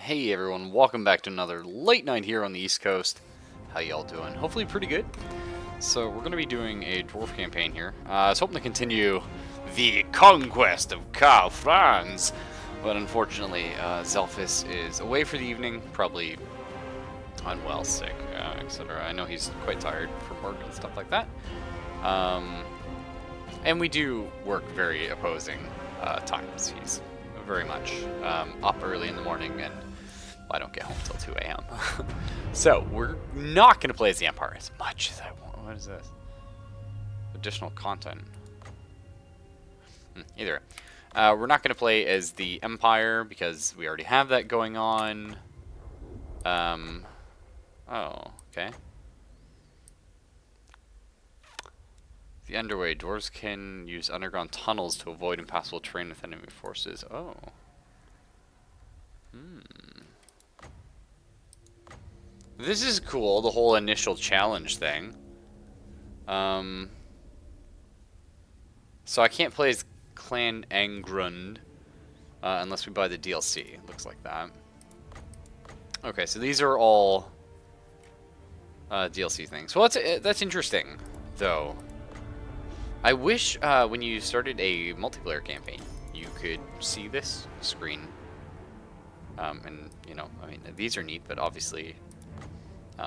Hey everyone, welcome back to another late night here on the East Coast. How y'all doing? Hopefully pretty good. So we're going to be doing a dwarf campaign here. I was hoping to continue the conquest of Karl Franz, but unfortunately Zelphus is away for the evening, probably unwell, sick, etc. I know he's quite tired from work and stuff like that. And we do work very opposing times. He's very much up early in the morning, and I don't get home till 2 a.m. So we're not going to play as the Empire as much as I want. What is this? Additional content. Either. We're not going to play as the Empire because we already have that going on. Oh, okay. The underway. Dwarves can use underground tunnels to avoid impassable terrain with enemy forces. Oh. This is cool, the whole initial challenge thing. So I can't play as Clan Angrund unless we buy the DLC. Looks like that. Okay, so these are all DLC things. Well, that's interesting, though. I wish when you started a multiplayer campaign, you could see this screen. And, you know, I mean, these are neat, but obviously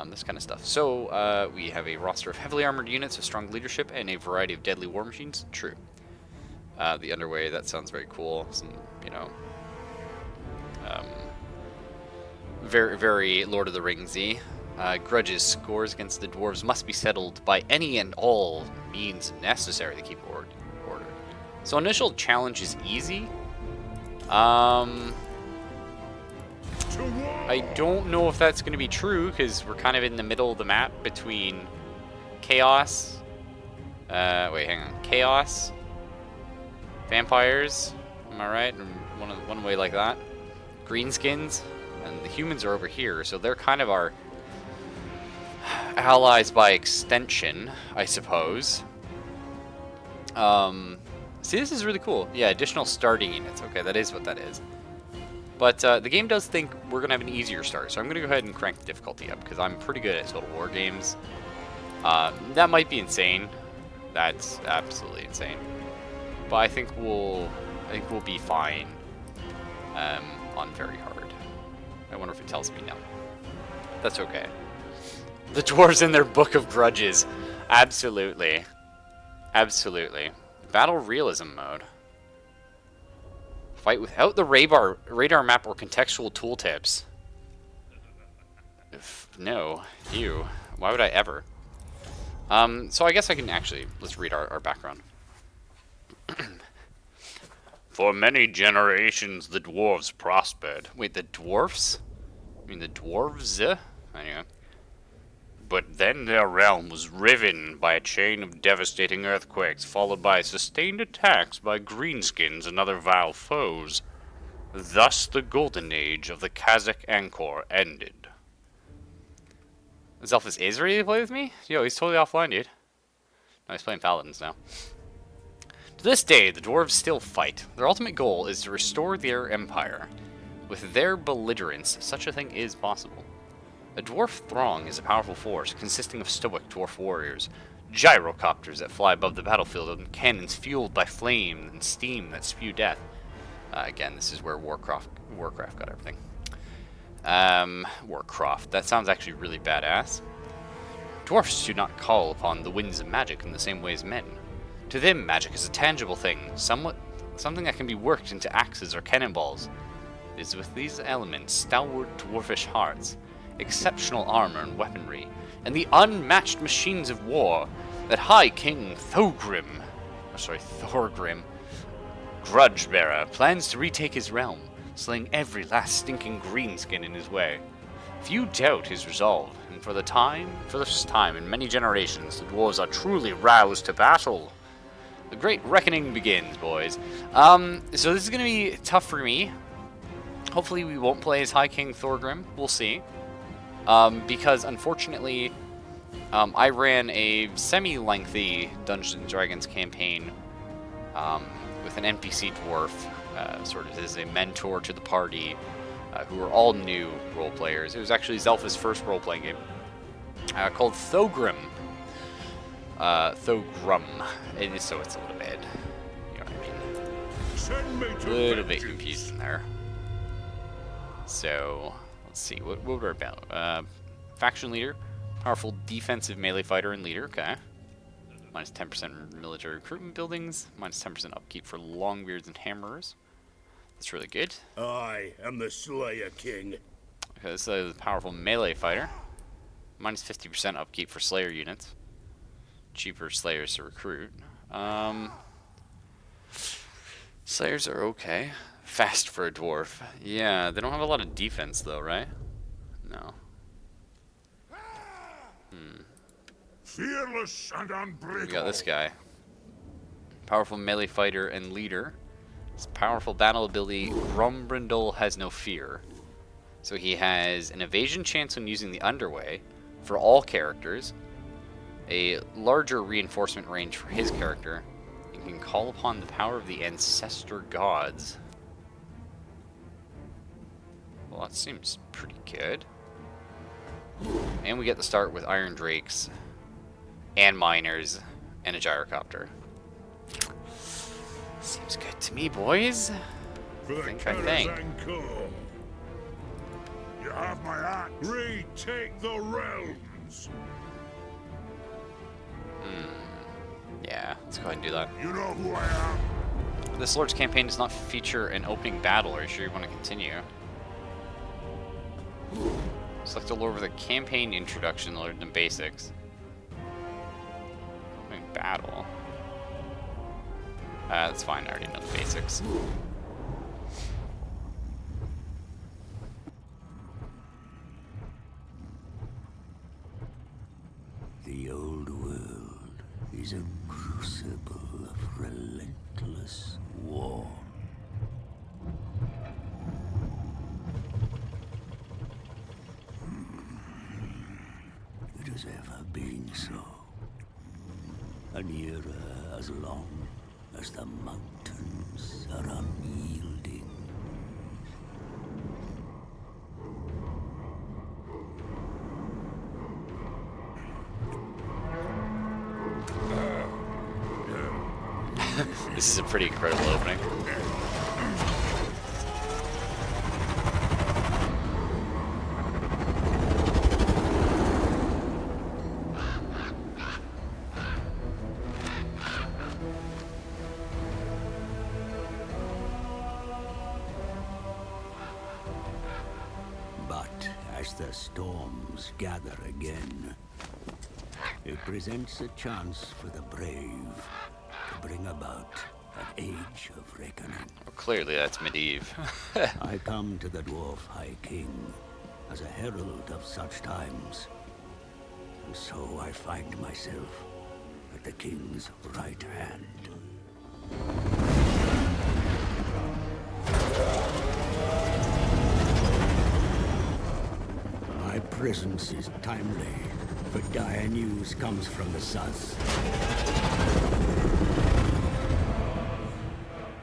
this kind of stuff. So we have a roster of heavily armored units with strong leadership and a variety of deadly war machines. True. The underway, that sounds very cool. Some, you know, very, very Lord of the Rings-y. Grudges, scores against the dwarves must be settled by any and all means necessary to keep order. So initial challenge is easy. I don't know if that's going to be true because we're kind of in the middle of the map between chaos. Wait, hang on. Chaos, vampires. Am I right? One way like that. Greenskins, and the humans are over here, so they're kind of our allies by extension, I suppose. See, this is really cool. Yeah, additional starting units. Okay, that is what that is. But the game does think we're going to have an easier start, so I'm going to go ahead and crank the difficulty up, because I'm pretty good at Total War games. That might be insane. That's absolutely insane. But I think we'll be fine on very hard. I wonder if it tells me no. That's okay. The dwarves in their Book of Grudges. Absolutely. Absolutely. Battle realism mode. Fight without the radar map or contextual tooltips. No. Ew. Why would I ever? So I guess I can actually... Let's read our background. For many generations, the dwarves prospered. Wait, the dwarfs? I mean, the dwarves? Anyway. But then their realm was riven by a chain of devastating earthquakes, followed by sustained attacks by greenskins and other vile foes. Thus the golden age of the Kazakh Angkor ended. Zelphus is ready to play with me? Yo, he's totally offline, dude. No, he's playing Paladins now. To this day, the dwarves still fight. Their ultimate goal is to restore their empire. With their belligerence, such a thing is possible. A dwarf throng is a powerful force consisting of stoic dwarf warriors, gyrocopters that fly above the battlefield, and cannons fueled by flame and steam that spew death. Again, this is where Warcraft got everything. Warcraft. That sounds actually really badass. Dwarfs do not call upon the winds of magic in the same way as men. To them, magic is a tangible thing, something that can be worked into axes or cannonballs. It is with these elements, stalwart dwarfish hearts, exceptional armor and weaponry, and the unmatched machines of war that High King Thorgrim, Grudgebearer, plans to retake his realm, slaying every last stinking greenskin in his way. Few doubt his resolve, and for the first time in many generations, the dwarves are truly roused to battle. The great reckoning begins, boys. So this is going to be tough for me. Hopefully we won't play as High King Thorgrim. We'll see. Because unfortunately, I ran a semi-lengthy Dungeons & Dragons campaign with an NPC dwarf, sort of as a mentor to the party, who are all new role players. It was actually Zelfa's first role-playing game, called Thogrim. Thogrum. It is, so it's a little bit, you know what I mean? A little bit confusing there. So, let's see, what we're about. Faction leader, powerful defensive melee fighter and leader, okay. Minus 10% military recruitment buildings, minus 10% upkeep for longbeards and hammerers. That's really good. I am the Slayer King. Okay, this is a powerful melee fighter. Minus 50% upkeep for Slayer units. Cheaper Slayers to recruit. Slayers are okay. Fast for a dwarf. Yeah, they don't have a lot of defense though, right? No. Fearless and unbreakable. We got this guy. Powerful melee fighter and leader. His powerful battle ability, Grumbrindle has no fear. So he has an evasion chance when using the underway for all characters, a larger reinforcement range for his character, and can call upon the power of the ancestor gods. Well, that seems pretty good. And we get to start with Iron Drakes, and Miners, and a Gyrocopter. Seems good to me, boys. For I think. You have my axe. Retake the realms. Yeah, let's go ahead and do that. You know who I am. This Lord's campaign does not feature an opening battle. Are you sure you want to continue? Select a Lord with a campaign introduction, Lord and basics. Opening battle. That's fine, I already know the basics. The old world is a crucible of relentless war. It has ever been so. An era as long as the mountains are unyielding. This is a pretty incredible opening. But as the storms gather again, it presents a chance for the brave to bring about an age of reckoning. Well, clearly that's medieval. I come to the Dwarf High King as a herald of such times. And so I find myself at the King's right hand. My presence is timely, for dire news comes from the south.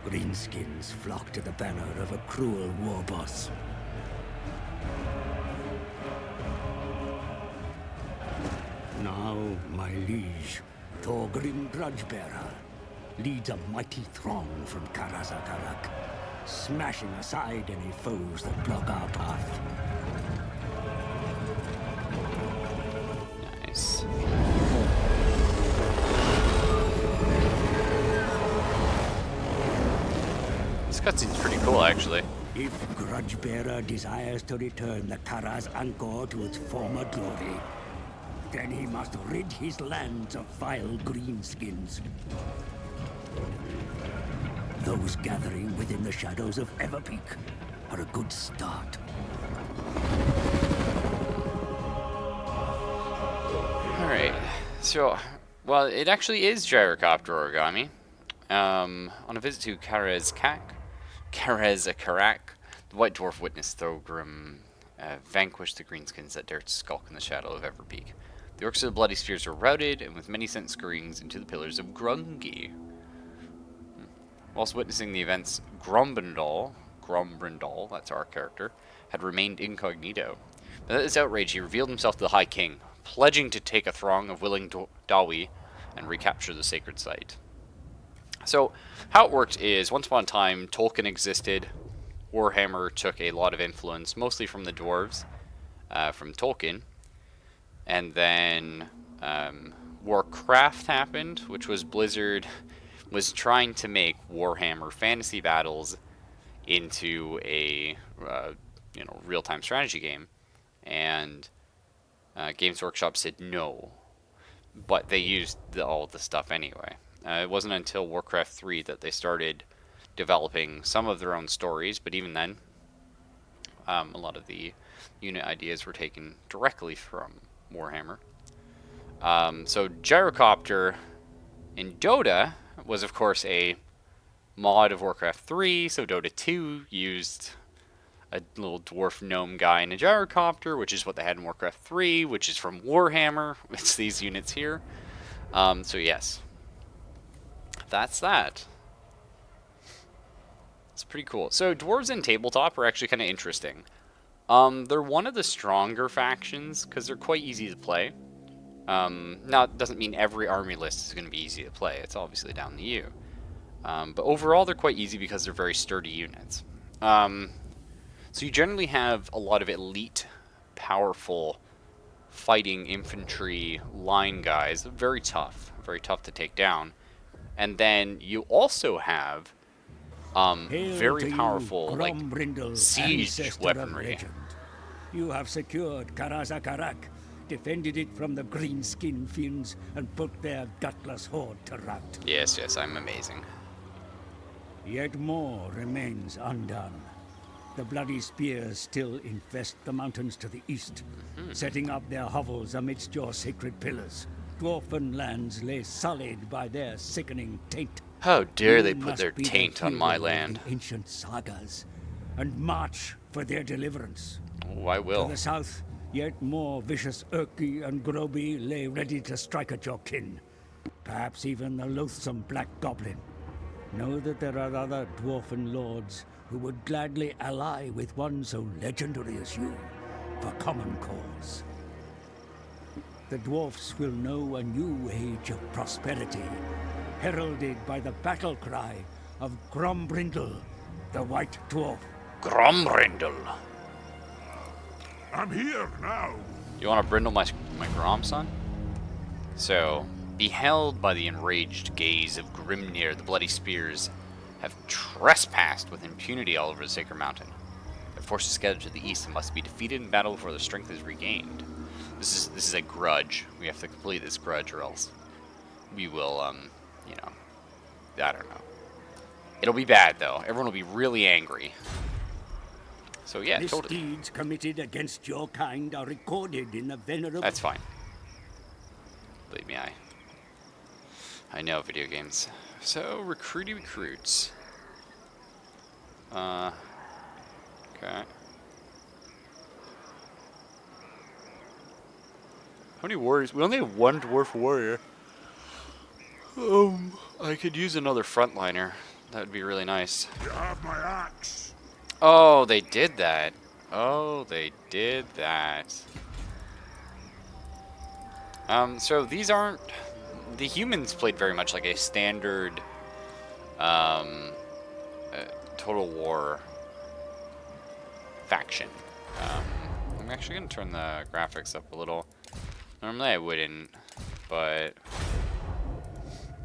Greenskins flock to the banner of a cruel war boss. Now, my liege, Thorgrim Grudgebearer, leads a mighty throng from Karazakarak, smashing aside any foes that block our path. Nice. This cutscene's pretty cool, actually. If Grudgebearer desires to return the Karaz Angkor to its former glory, then he must rid his lands of vile greenskins. Those gathering within the shadows of Everpeak are a good start. Alright, so, well, it actually is Gyrocopter origami. On a visit to Karezakarak, the White Dwarf witnessed Thorgrim vanquish the greenskins that dared to skulk in the shadow of Everpeak. The orcs of the Bloody Spears were routed, and with many sent scurryings into the pillars of Grungi. Whilst witnessing the events, Grumbrindle Grombrindal, that's our character, had remained incognito. But at his outrage, he revealed himself to the High King, pledging to take a throng of willing Dawi and recapture the sacred site. So, how it worked is, once upon a time, Tolkien existed. Warhammer took a lot of influence, mostly from the dwarves, from Tolkien. And then Warcraft happened, which was Blizzard was trying to make Warhammer Fantasy Battles into a real-time strategy game. And Games Workshop said no, but they used all the stuff anyway. It wasn't until Warcraft 3 that they started developing some of their own stories, but even then, a lot of the unit ideas were taken directly from Warhammer. So Gyrocopter in Dota was, of course, a mod of Warcraft 3, so Dota 2 used a little dwarf gnome guy in a gyrocopter, which is what they had in Warcraft 3, which is from Warhammer. It's these units here. So yes. That's that. It's pretty cool. So dwarves in tabletop are actually kind of interesting. They're one of the stronger factions because they're quite easy to play. Now, it doesn't mean every army list is going to be easy to play. It's obviously down to you. But overall, they're quite easy because they're very sturdy units. So you generally have a lot of elite, powerful, fighting infantry line guys. Very tough to take down. And then you also have very powerful like siege weaponry. You have secured Karazakarak, defended it from the green-skinned fiends, and put their gutless horde to rout. Yes, I'm amazing. Yet more remains undone. The bloody spears still infest the mountains to the east, setting up their hovels amidst your sacred pillars. Dwarven lands lay sullied by their sickening taint. How dare they You put must their be taint the on my hero of land. the ancient sagas, and march for their deliverance. Oh, I will. To the south, yet more vicious Urki and Groby lay ready to strike at your kin. Perhaps even the loathsome Black Goblin. Know that there are other dwarfen lords who would gladly ally with one so legendary as you for common cause. The dwarfs will know a new age of prosperity, heralded by the battle cry of Grombrindal, the White Dwarf. Grombrindal. I'm here now. You want to brindle my Grom, son? So, beheld by the enraged gaze of Grimnir, the bloody spears have trespassed with impunity all over the Sacred Mountain. Their forces scattered to the east and must be defeated in battle before their strength is regained. This is a grudge. We have to complete this grudge, or else we will, I don't know. It'll be bad, though. Everyone will be really angry. So yeah, totally. Misdeeds committed against your kind are recorded in the venerable... That's fine. Believe me, I know video games. So, recruity recruits. Okay. How many warriors? We only have one dwarf warrior. I could use another frontliner. That would be really nice. You have my axe. Oh, they did that. Oh, they did that. So these aren't... The humans played very much like a standard Total War faction. I'm actually going to turn the graphics up a little. Normally I wouldn't, but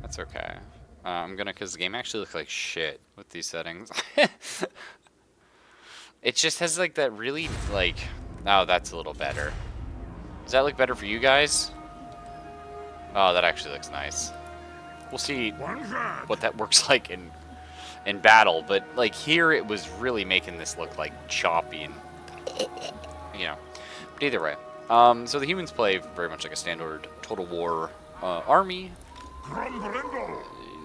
that's okay. I'm going to, because the game actually looks like shit with these settings. It just has like that really like... Oh, that's a little better. Does that look better for you guys? Oh, that actually looks nice. We'll see what that works like in battle, but like here it was really making this look like choppy and But either way, so the humans play very much like a standard Total War army. Grombrindal.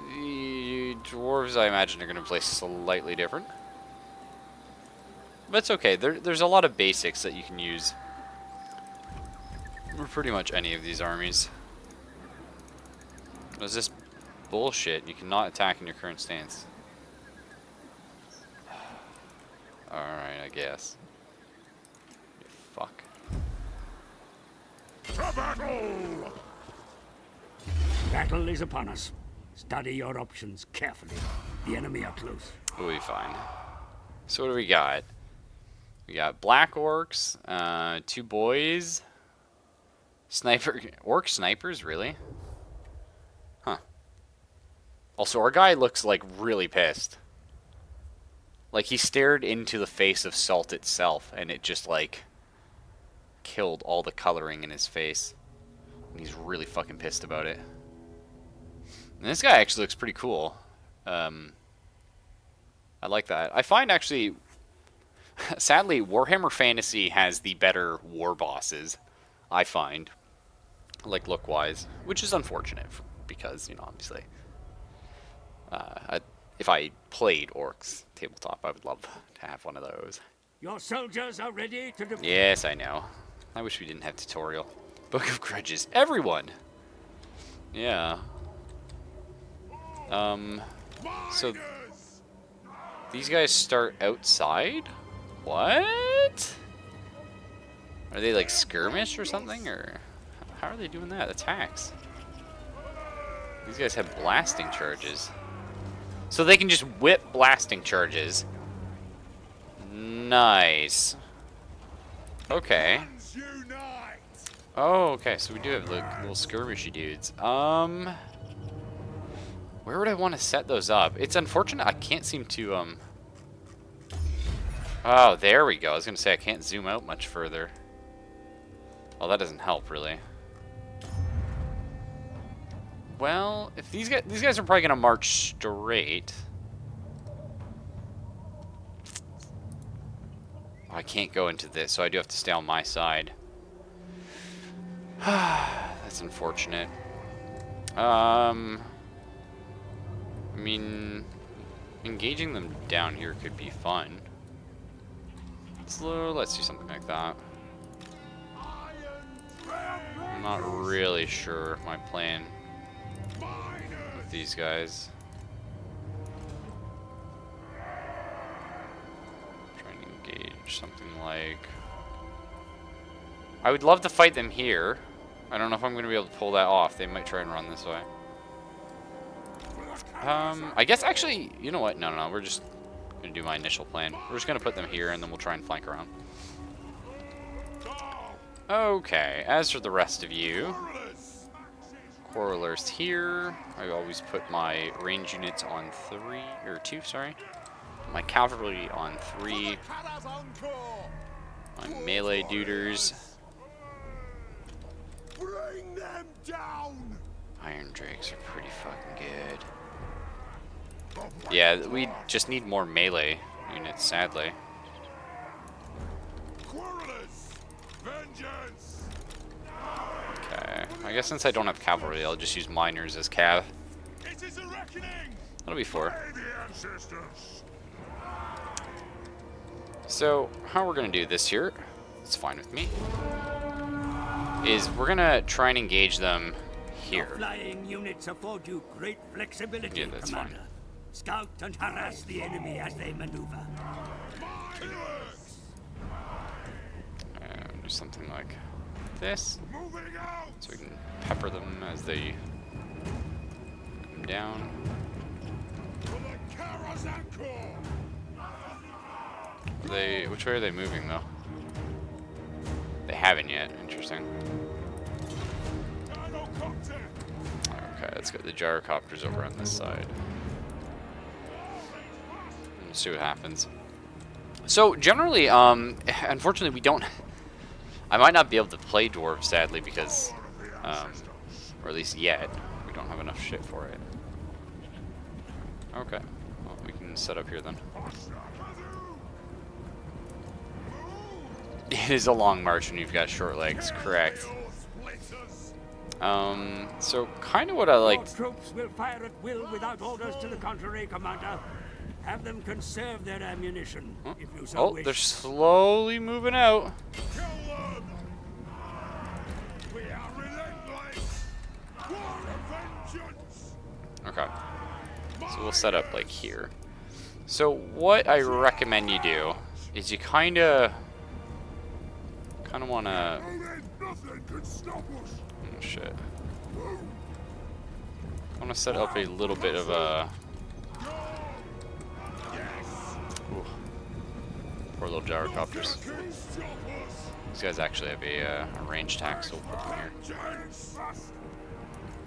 The dwarves, I imagine, are going to play slightly different, but it's okay. There's a lot of basics that you can use for pretty much any of these armies. What is this bullshit? You cannot attack in your current stance. Alright, I guess. Fuck. To battle! Battle is upon us. Study your options carefully. The enemy are close. We'll be fine. So what do we got? We got black orcs, 2 boys, orc snipers, really? Huh. Also, our guy looks like really pissed. Like he stared into the face of salt itself, and it just like killed all the coloring in his face. And he's really fucking pissed about it. And this guy actually looks pretty cool. I like that. I find actually, sadly, Warhammer Fantasy has the better war bosses, I find, like look-wise, which is unfortunate because, you know, obviously, if I played Orcs tabletop, I would love to have one of those. Your soldiers are ready to defend. Yes, I know. I wish we didn't have tutorial. Book of Grudges. Everyone! Yeah. So these guys start outside? What? Are they like skirmish or something? Or how are they doing that? Attacks. These guys have blasting charges. So they can just whip blasting charges. Nice. Okay. Oh, okay, so we do have like little skirmishy dudes. Where would I want to set those up? It's unfortunate I can't seem to, Oh, there we go. I was going to say I can't zoom out much further. Oh, that doesn't help, really. Well, if these guys are probably going to march straight. Oh, I can't go into this, so I do have to stay on my side. That's unfortunate. I mean, engaging them down here could be fun. So let's do something like that. I'm not really sure my plan with these guys. Trying to engage something like... I would love to fight them here. I don't know if I'm going to be able to pull that off. They might try and run this way. I guess actually, you know what? No, we're just going to do my initial plan. We're just going to put them here, and then we'll try and flank around. Okay, as for the rest of you, Quarrelers here. I always put my range units on 2, sorry. My cavalry on 3. My melee duders. Bring them down. Iron Drakes are pretty fucking good. Yeah, we just need more melee units, sadly. Okay, I guess since I don't have cavalry, I'll just use miners as cav. That'll be 4. So, how we're gonna do this here, it's fine with me, is we're gonna try and engage them here. Your flying units afford you great flexibility, Yeah, that's Commander. fine. Scout and harass the enemy as they maneuver. And do something like this, so we can pepper them as they come down. Which way are they moving though? They haven't yet. Interesting. Okay, let's get the gyrocopters over on this side. Let's see what happens. So generally, unfortunately, we don't. I might not be able to play dwarves, sadly, because, or at least yet, we don't have enough shit for it. Okay, well, we can set up here then. It is a long march when you've got short legs, correct. So kind of what I like. Your troops will fire at will without orders to the contrary, Commander. Have them conserve their ammunition, if you so wish. They're slowly moving out. Okay. So we'll set up like here. So what I recommend you do is you kind of want to... Oh, there's nothing can stop us. Oh, shit. I want to set up a little bit of a... Ooh. Poor little gyrocopters. These guys actually have a range attack, so we'll put them here.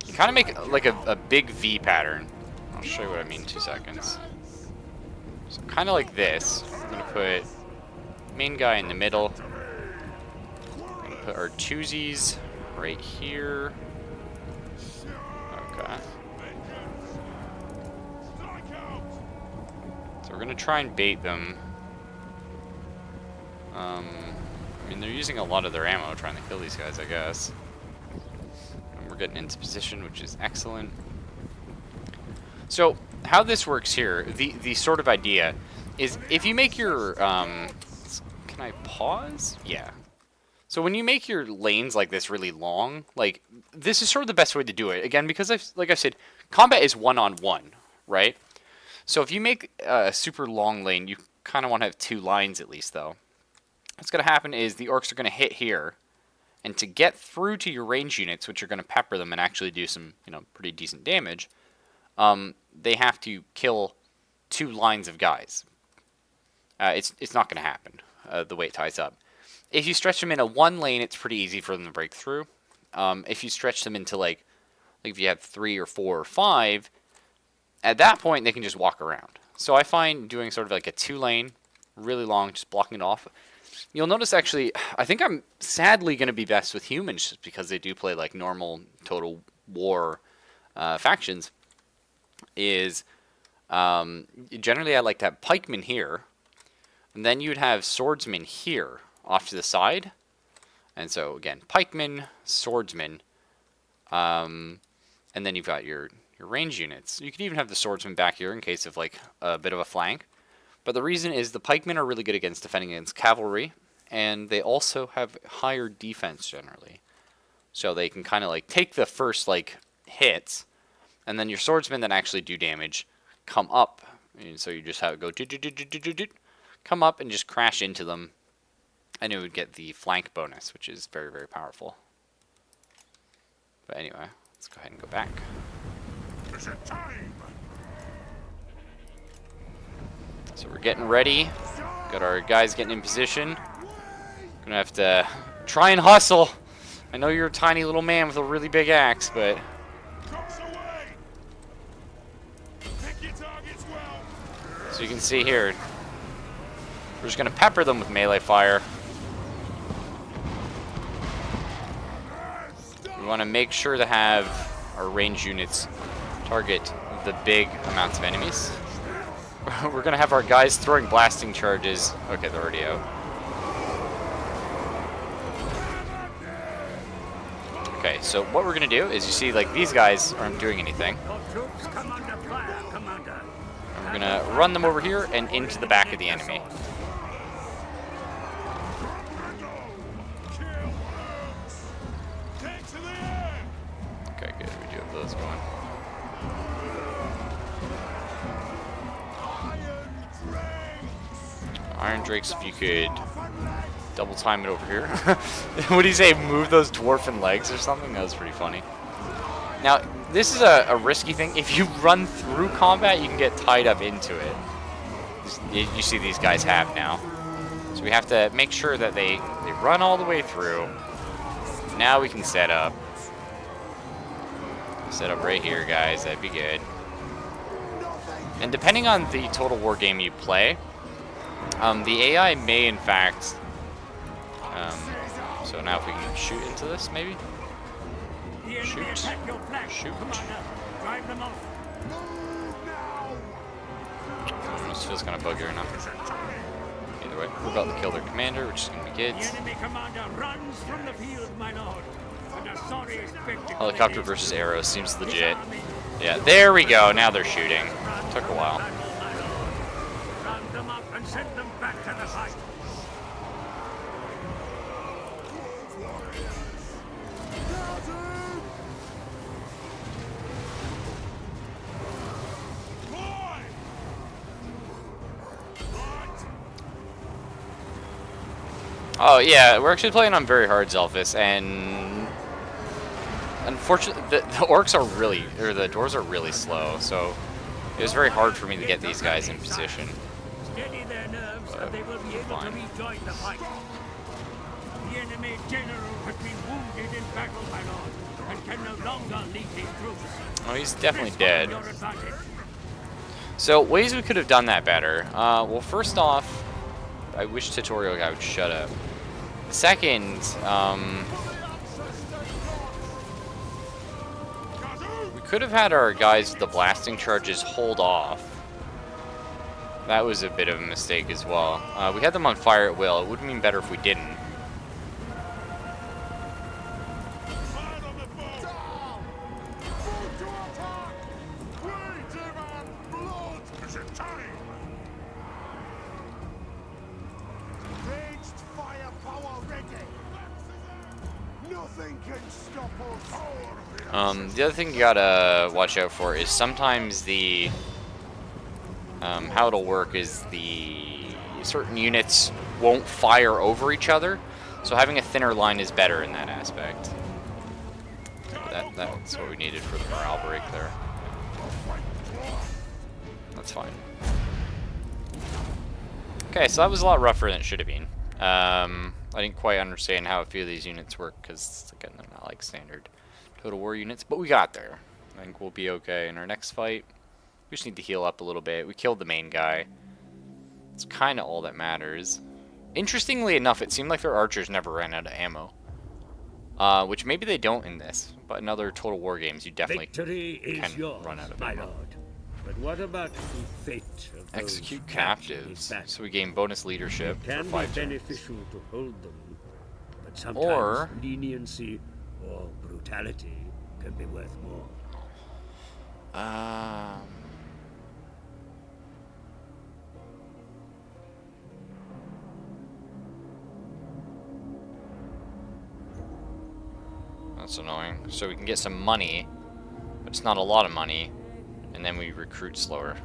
You kind of make like a big V pattern. I'll show you what I mean in 2 seconds. So kind of like this. I'm going to put main guy in the middle. I'm going to put our twosies right here. Okay. So we're going to try and bait them. I mean, they're using a lot of their ammo trying to kill these guys, I guess. And we're getting into position, which is excellent. So, how this works here, the sort of idea is if you make your, can I pause? Yeah. So when you make your lanes like this really long, like, this is sort of the best way to do it. Again, because like I said, combat is one-on-one, right? So if you make a super long lane, you kind of want to have 2 lines at least, though. What's going to happen is the orcs are going to hit here, and to get through to your range units, which are going to pepper them and actually do some, you know, pretty decent damage, they have to kill 2 lines of guys. It's not going to happen the way it ties up. If you stretch them in a 1 lane, it's pretty easy for them to break through. If you stretch them into like if you have 3 or 4 or 5, at that point they can just walk around. So I find doing sort of like a 2 lane, really long, just blocking it off. You'll notice, actually, I think I'm sadly going to be best with humans just because they do play like normal Total War factions. Is generally I like to have pikemen here, and then you'd have swordsmen here off to the side. And so again, pikemen, swordsmen, and then you've got your range units. You could even have the swordsmen back here in case of like a bit of a flank. But the reason is the pikemen are really good against defending against cavalry, and they also have higher defense generally. So they can kind of like take the first like hits, and then your swordsmen that actually do damage come up. And so you just have it go come up and just crash into them, and it would get the flank bonus, which is very, very powerful. But anyway, let's go ahead and go back. Is it time? So we're getting ready. Got our guys getting in position. Gonna have to try and hustle. I know you're a tiny little man with a really big axe, but so you can see here, we're just gonna pepper them with melee fire. We want to make sure to have our range units target the big amounts of enemies. We're gonna have our guys throwing blasting charges. Okay, they're already out. Okay, so what we're gonna do is, you see, like, these guys aren't doing anything. And we're gonna run them over here and into the back of the enemy. Okay, good. We do have those going. Iron Drakes, if you could double time it over here. What do you say, move those dwarven legs or something? That was pretty funny. Now, this is a risky thing. If you run through combat, you can get tied up into it. You see these guys have now. So we have to make sure that they run all the way through. Now we can set up. Set up right here, guys. That'd be good. And depending on the Total War game you play, the AI may, in fact, so now if we can shoot into this, maybe? Shoot. Shoot. This feels kind of buggy right now. Either way, we're about to kill their commander, which is going to be good. Helicopter versus arrows seems legit. Yeah, there we go. Now they're shooting. Took a while. Send them back to the fight. Oh yeah, we're actually playing on very hard Zelphus, and unfortunately, the orcs are really, or the dwarves are really slow. So it was very hard for me to get these guys in position. Steady their nerves, and they will be able to rejoin the fight. The enemy general has been wounded in battle, my lord, and can no longer lead his troops. Oh, he's definitely dead. Your advantage. So, ways we could have done that better. Well, first off, I wish tutorial guy would shut up. Second, we could have had our guys with the blasting charges hold off. That was a bit of a mistake as well. We had them on fire at will. It would have been better if we didn't. The other thing you gotta watch out for is sometimes the how it'll work is the certain units won't fire over each other, so having a thinner line is better in that aspect. That's what we needed for the morale break there. That's fine. Okay, so that was a lot rougher than it should have been. I didn't quite understand how a few of these units work because again they're not like standard Total War units, but we got there. I think we'll be okay in our next fight. We just need to heal up a little bit. We killed the main guy. It's kind of all that matters. Interestingly enough, it seemed like their archers never ran out of ammo. Which maybe they don't in this, but in other Total War games you definitely can run out of ammo. But what about the fate of Execute captives. So we gain bonus leadership for 5 turns. Beneficial to hold them, but sometimes leniency or brutality can be worth more. That's annoying. So we can get some money, but it's not a lot of money, and then we recruit slower.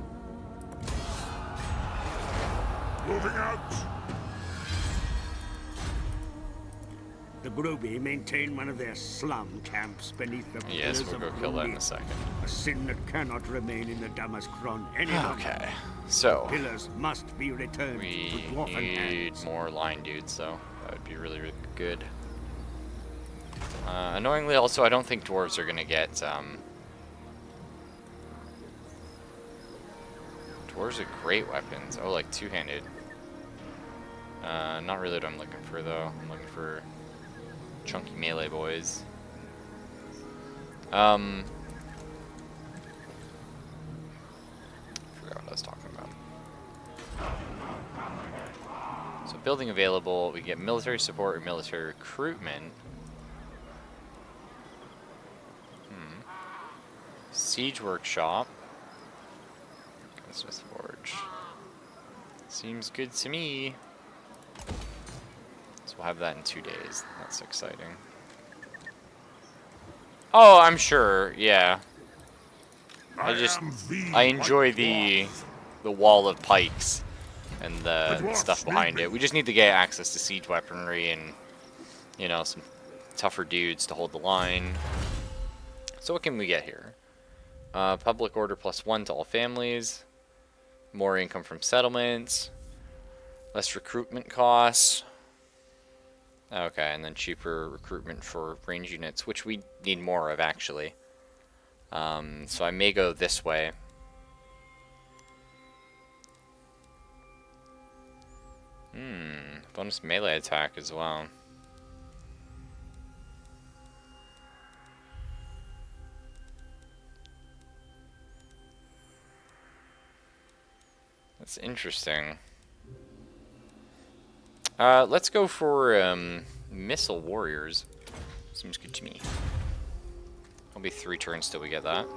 Moving out. The Groby maintain one of their slum camps beneath the Yes, pillars we'll of go kill that in a Groby, second. a sin that cannot remain in the Damaskron any longer. Okay, so Pillars must be returned to we dwarven need hands. more line dudes, though. That would be really, really good. Annoyingly, also, I don't think dwarves are gonna get. Dwarves are great weapons. Oh, like two-handed. Not really what I'm looking for, though. I'm looking for chunky melee boys. Forgot what I was talking about. So building available, we get military support or military recruitment. Siege workshop. Gunsmith forge. Seems good to me. So we'll have that in 2 days. That's exciting. Oh, I'm sure. Yeah. I enjoy the wall of pikes and the stuff behind it. We just need to get access to siege weaponry and, you know, some tougher dudes to hold the line. So what can we get here? Public order +1 to all families. More income from settlements. Less recruitment costs. Okay, and then cheaper recruitment for range units, which we need more of, actually. So I may go this way. Bonus melee attack as well. That's interesting. Let's go for missile warriors. Seems good to me. It'll be 3 turns till we get that.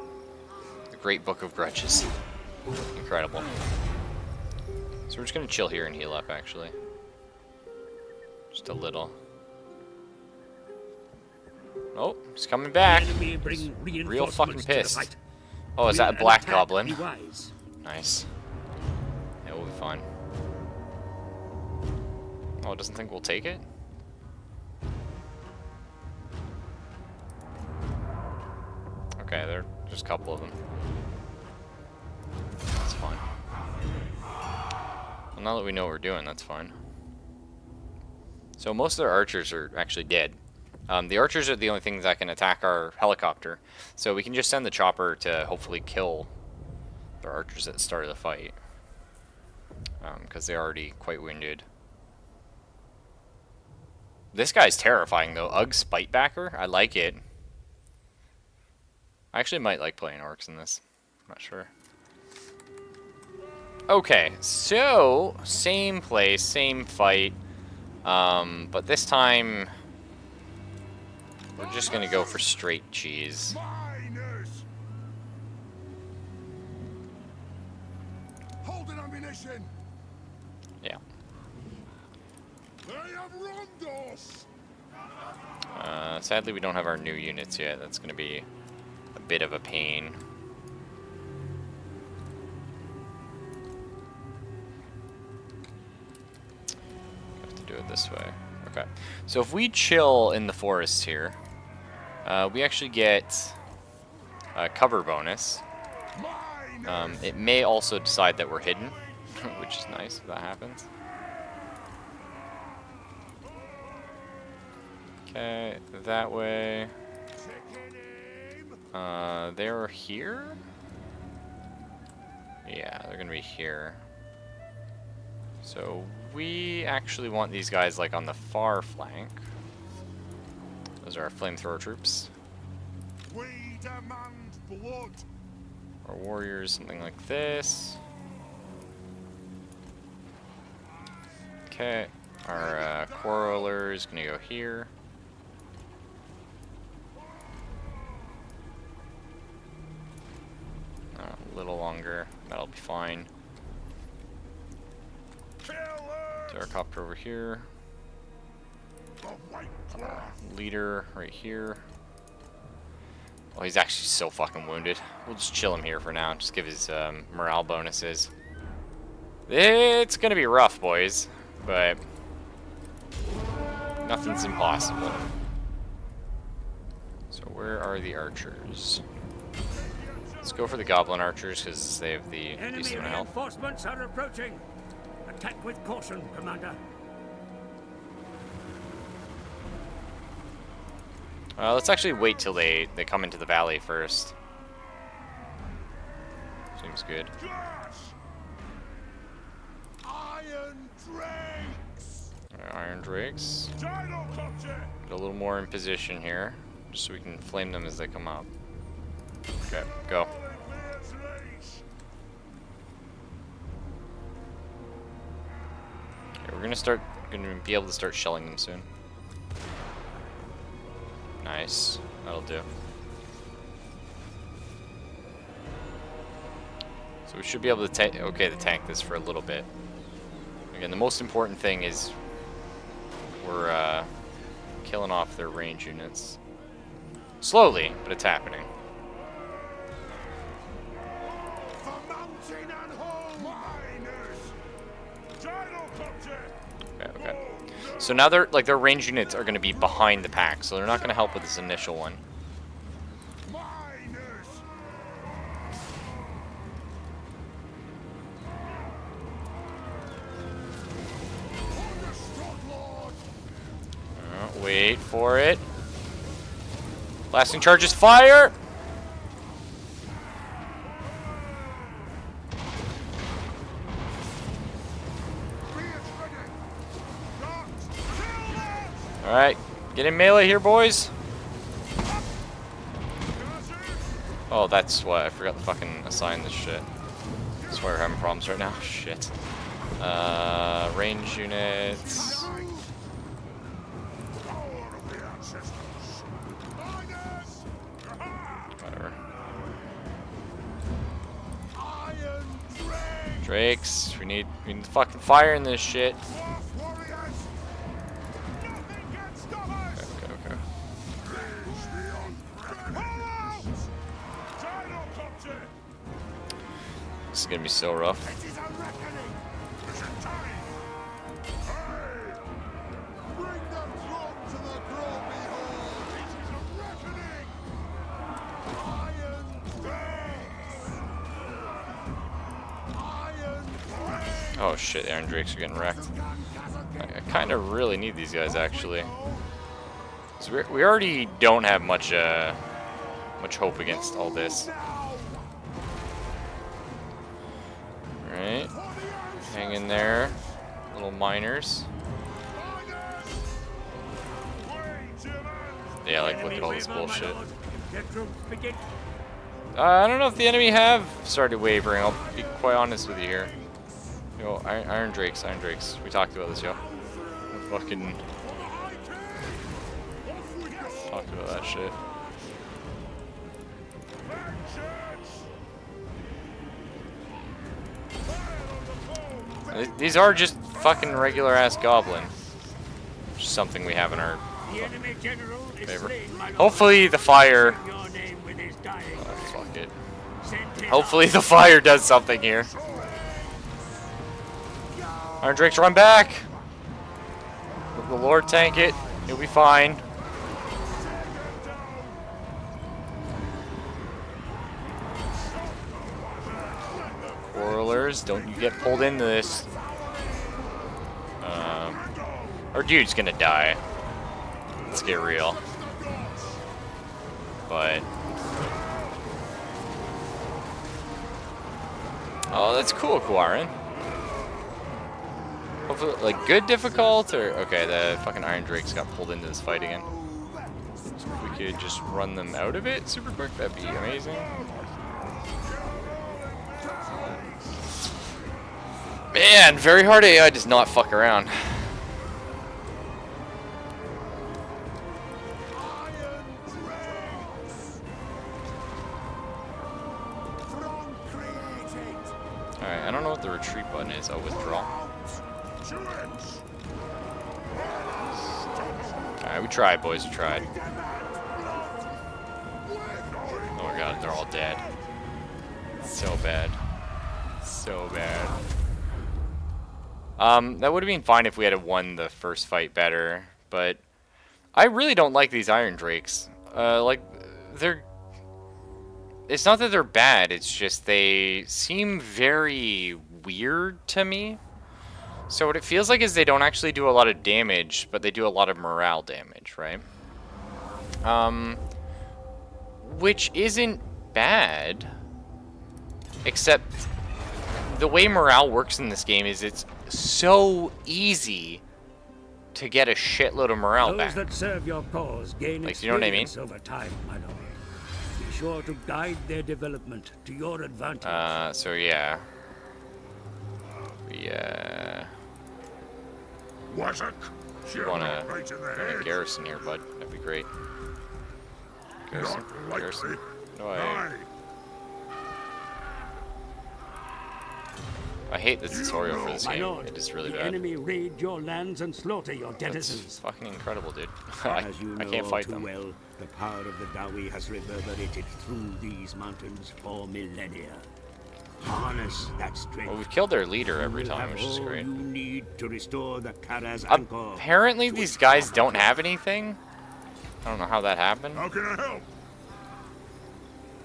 The Great Book of Grudges. Incredible. So we're just gonna chill here and heal up, actually. Just a little. Oh, he's coming back. He's real fucking pissed. Oh, is that a black goblin? Nice. Yeah, we'll be fine. Oh, it doesn't think we'll take it? Okay, there's a couple of them. That's fine. Well, now that we know what we're doing, that's fine. So most of their archers are actually dead. The archers are the only things that can attack our helicopter. So we can just send the chopper to hopefully kill their archers at the start of the fight. Because they're already quite wounded. This guy's terrifying though. Ugg Spitebacker? I like it. I actually might like playing orcs in this. I'm not sure. Okay, so same place, same fight. But this time we're just gonna go for straight cheese. Miners! Hold an ammunition! Yeah. They have wronged us! Sadly we don't have our new units yet. That's gonna be a bit of a pain. Have to do it this way. Okay. So if we chill in the forest here, we actually get a cover bonus. It may also decide that we're hidden, which is nice if that happens. Okay, that way. They're here? Yeah, they're gonna be here. So we actually want these guys like on the far flank. Those are our flamethrower troops. We demand blood! Our warriors, something like this. Okay, our quarreler is gonna go here. A little longer, that'll be fine. Gyrocopter over here. Leader right here. Oh, he's actually so fucking wounded. We'll just chill him here for now. Just give his morale bonuses. It's gonna be rough, boys, but nothing's impossible. So where are the archers? Let's go for the goblin archers because they have the decent amount of health. Reinforcements are approaching. Attack with caution, Commander. Let's actually wait till they come into the valley first. Seems good. Iron Drakes! Iron Drakes. Get a little more in position here, just so we can flame them as they come up. Okay, go. Okay, we're gonna be able to start shelling them soon. Nice, that'll do. So we should be able to to tank this for a little bit. Again, the most important thing is we're killing off their range units. Slowly, but it's happening. Okay. So now their range units are going to be behind the pack, so they're not going to help with this initial one. Wait for it. Blasting charges, fire! Alright, get in melee here, boys. Oh, that's why I forgot to fucking assign this shit. That's why we're having problems right now. Shit. Range units. Whatever. Drakes, we need fucking fire in this shit. This is gonna be so rough. Oh shit, the Iron Drakes are getting wrecked. I kind of really need these guys, actually. So we already don't have much hope against all this. Alright. Hang in there. Little miners. Yeah, like, look at all this bullshit. I don't know if the enemy have started wavering, I'll be quite honest with you here. Yo, Iron Drakes. We talked about this, yo. Fucking talked about that shit. These are just fucking regular ass goblin. Just something we have in our favor. Hopefully the fire. Oh, fuck it. Hopefully the fire does something here. Iron Drakes, run back! The Lord tank it. You'll be fine. Quarrelers, don't you get pulled into this. Our dude's gonna die. Let's get real. But... oh, that's cool, Quarren. Hopefully, like, good difficult, or... okay, the fucking Iron Drakes got pulled into this fight again. So if we could just run them out of it super quick, that'd be amazing. Man, very hard AI does not fuck around. Alright, I don't know what the retreat button is. Oh, withdraw. Alright, we tried, boys. We tried. Oh my god, they're all dead. So bad. So bad. That would have been fine if we had won the first fight better, but I really don't like these Iron Drakes. Like, they're... it's not that they're bad, it's just they seem very weird to me. So what it feels like is they don't actually do a lot of damage, but they do a lot of morale damage, right? Which isn't bad, except the way morale works in this game is it's so easy to get a shitload of morale back. Those that serve your cause gain like, you know what I mean? over time, my lord. Be sure to guide their development to your advantage. So yeah. We, you wanna garrison here, bud. That'd be great. Garrison? Garrison? No, I hate the tutorial for this game. It is really bad. The enemy raid your lands and slaughter your denizens. It's fucking incredible, dude. I can't fight them. Well, the power of the Dawi has reverberated through these mountains for millennia. Harness that strength. Well, we've killed their leader every time, which is great. You need to restore the Kara's apparently, these guys don't have anything. I don't know how that happened. How can I help?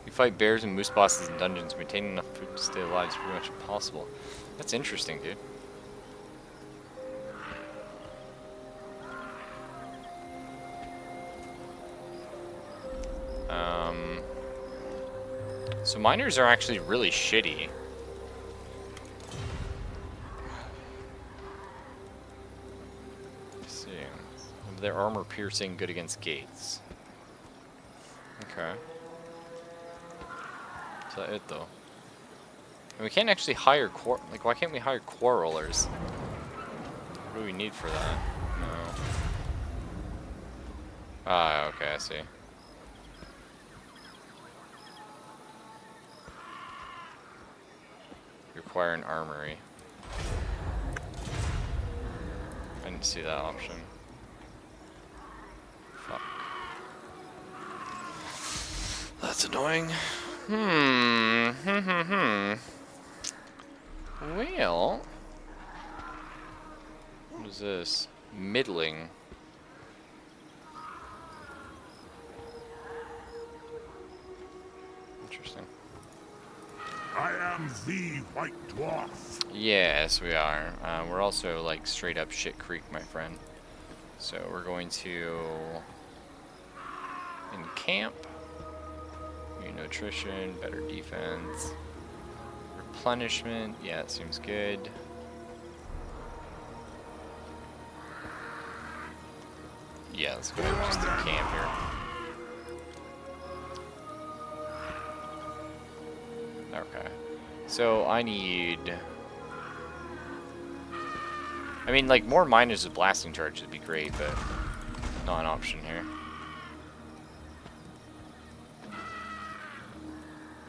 You fight bears and moose bosses in dungeons. Maintaining enough food to stay alive is pretty much impossible. That's interesting, dude. So miners are actually really shitty. Let's see. Their armor piercing, good against gates. Okay. Is that it though? And we can't actually hire like, why can't we hire quarrelers? What do we need for that? No. Ah, okay, I see. Require an armory. I didn't see that option. Fuck. That's annoying. Well, what is this? Middling. Interesting. I am the White Dwarf. Yes, we are. We're also like straight up shit creek, my friend. So we're going to encamp. New nutrition, better defense, replenishment. Yeah, it seems good. Yeah, let's go ahead and just encamp here. Okay. So I need... I mean, like, more miners with blasting charge would be great, but not an option here.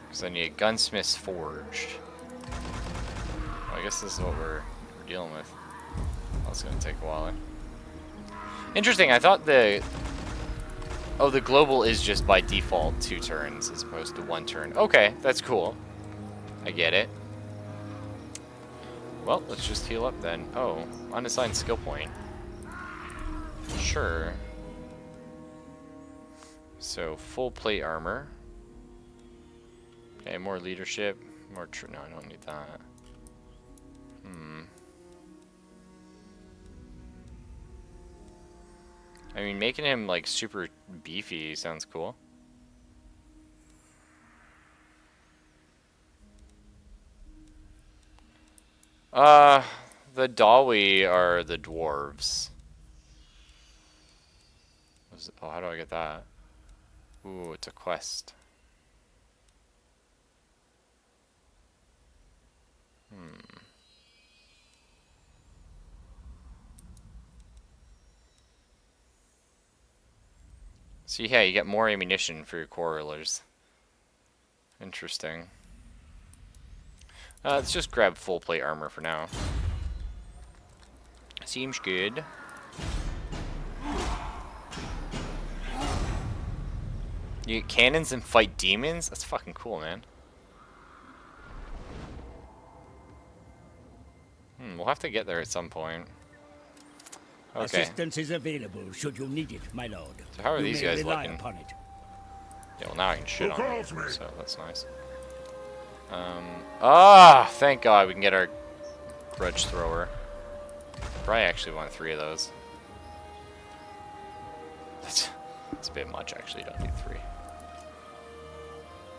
Because I need a gunsmith's forged. Well, I guess this is what we're dealing with. That's going to take a while. Interesting, I thought the... Oh, the global is just by default 2 turns as opposed to 1 turn. Okay, that's cool. I get it. Well, let's just heal up then. Oh, unassigned skill point. Sure. So, full plate armor. Okay, more leadership. More no, I don't need that. I mean, making him, like, super beefy sounds cool. The Dawi are the dwarves. Oh, how do I get that? Ooh, it's a quest. So yeah, you get more ammunition for your quarrelers. Interesting. Let's just grab full plate armor for now. Seems good. You get cannons and fight demons? That's fucking cool, man. We'll have to get there at some point. Okay. Assistance is available should you need it, my lord. So how are these guys rely looking? upon it. Yeah, well now I can shit Who on calls them, me? so that's nice. Thank God we can get our grudge thrower. Probably actually want 3 of those. That's a bit much, actually. You don't need 3.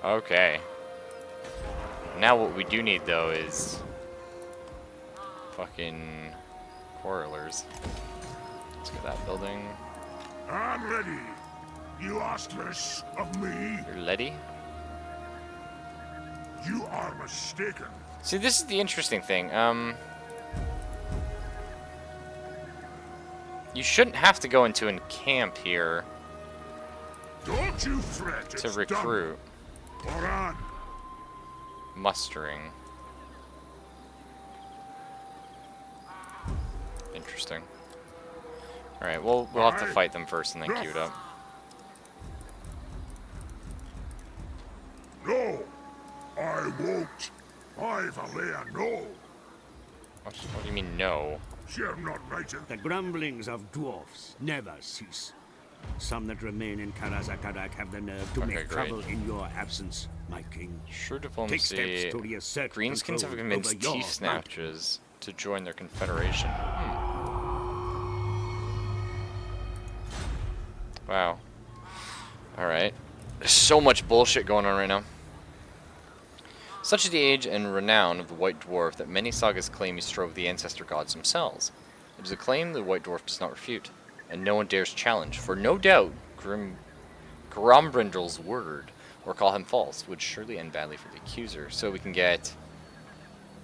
Okay. Now what we do need, though, is fucking quarrelers. Let's get that building. I'm ready. You asked this of me. You're ready? You are mistaken. See, this is the interesting thing. You shouldn't have to go into a camp here Don't you fret. to It's recruit. done. Oran, Mustering. Interesting. Alright, we'll have to fight them first and then queue it up. no, I won't. I've a layer no. What do you mean, no? You're not knighted. The grumblings of dwarfs never cease. Some that remain in Karazakarak have the nerve to Okay, make great. trouble in your absence, my king. Sure Take diplomacy. steps to reassert Greenskins have control convinced over your teeth snatchers to join their confederation. Wow. Alright. There's so much bullshit going on right now. Such is the age and renown of the White Dwarf that many sagas claim he strove with the ancestor gods themselves. It is a claim the White Dwarf does not refute, and no one dares challenge, for no doubt Grombrindle's word, or call him false, would surely end badly for the accuser. So we can get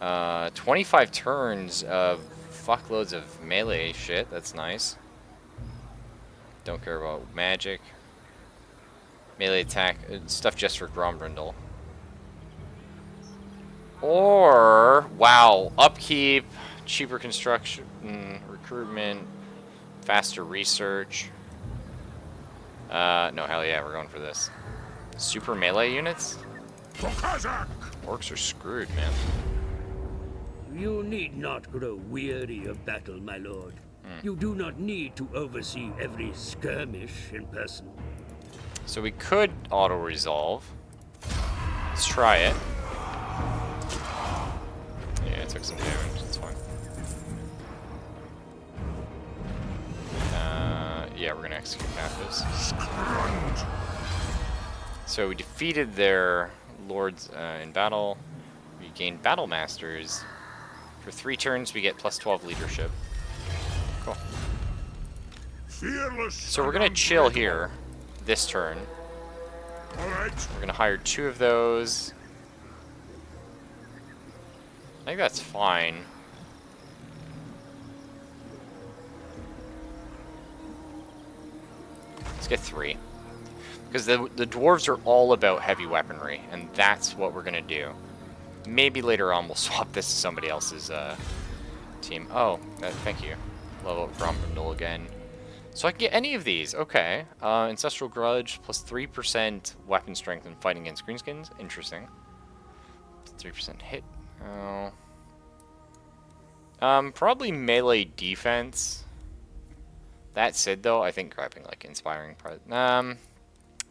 25 turns of fuckloads of melee shit. That's nice. Don't care about magic. Melee attack, stuff just for Grombrindle. Or, wow, upkeep, cheaper construction, recruitment, faster research. No, hell yeah, we're going for this. Super melee units? For Kazakh. Orcs are screwed, man. You need not grow weary of battle, my lord. You do not need to oversee every skirmish in person. So we could auto-resolve. Let's try it. took some damage. That's fine. Yeah, we're gonna execute Mathis. So we defeated their lords in battle. We gained Battle Masters. For 3 turns, we get plus 12 leadership. Cool. Fearless. So we're gonna chill here this turn. All right. We're gonna hire 2 of those. I think that's fine. Let's get 3. Because the dwarves are all about heavy weaponry, and that's what we're gonna do. Maybe later on we'll swap this to somebody else's team. Oh, thank you. Level up Grombundle again. So I can get any of these. Okay. Ancestral Grudge plus 3% weapon strength and fighting against greenskins. Interesting. 3% hit. Oh. Probably melee defense. That said, though, I think grabbing like inspiring.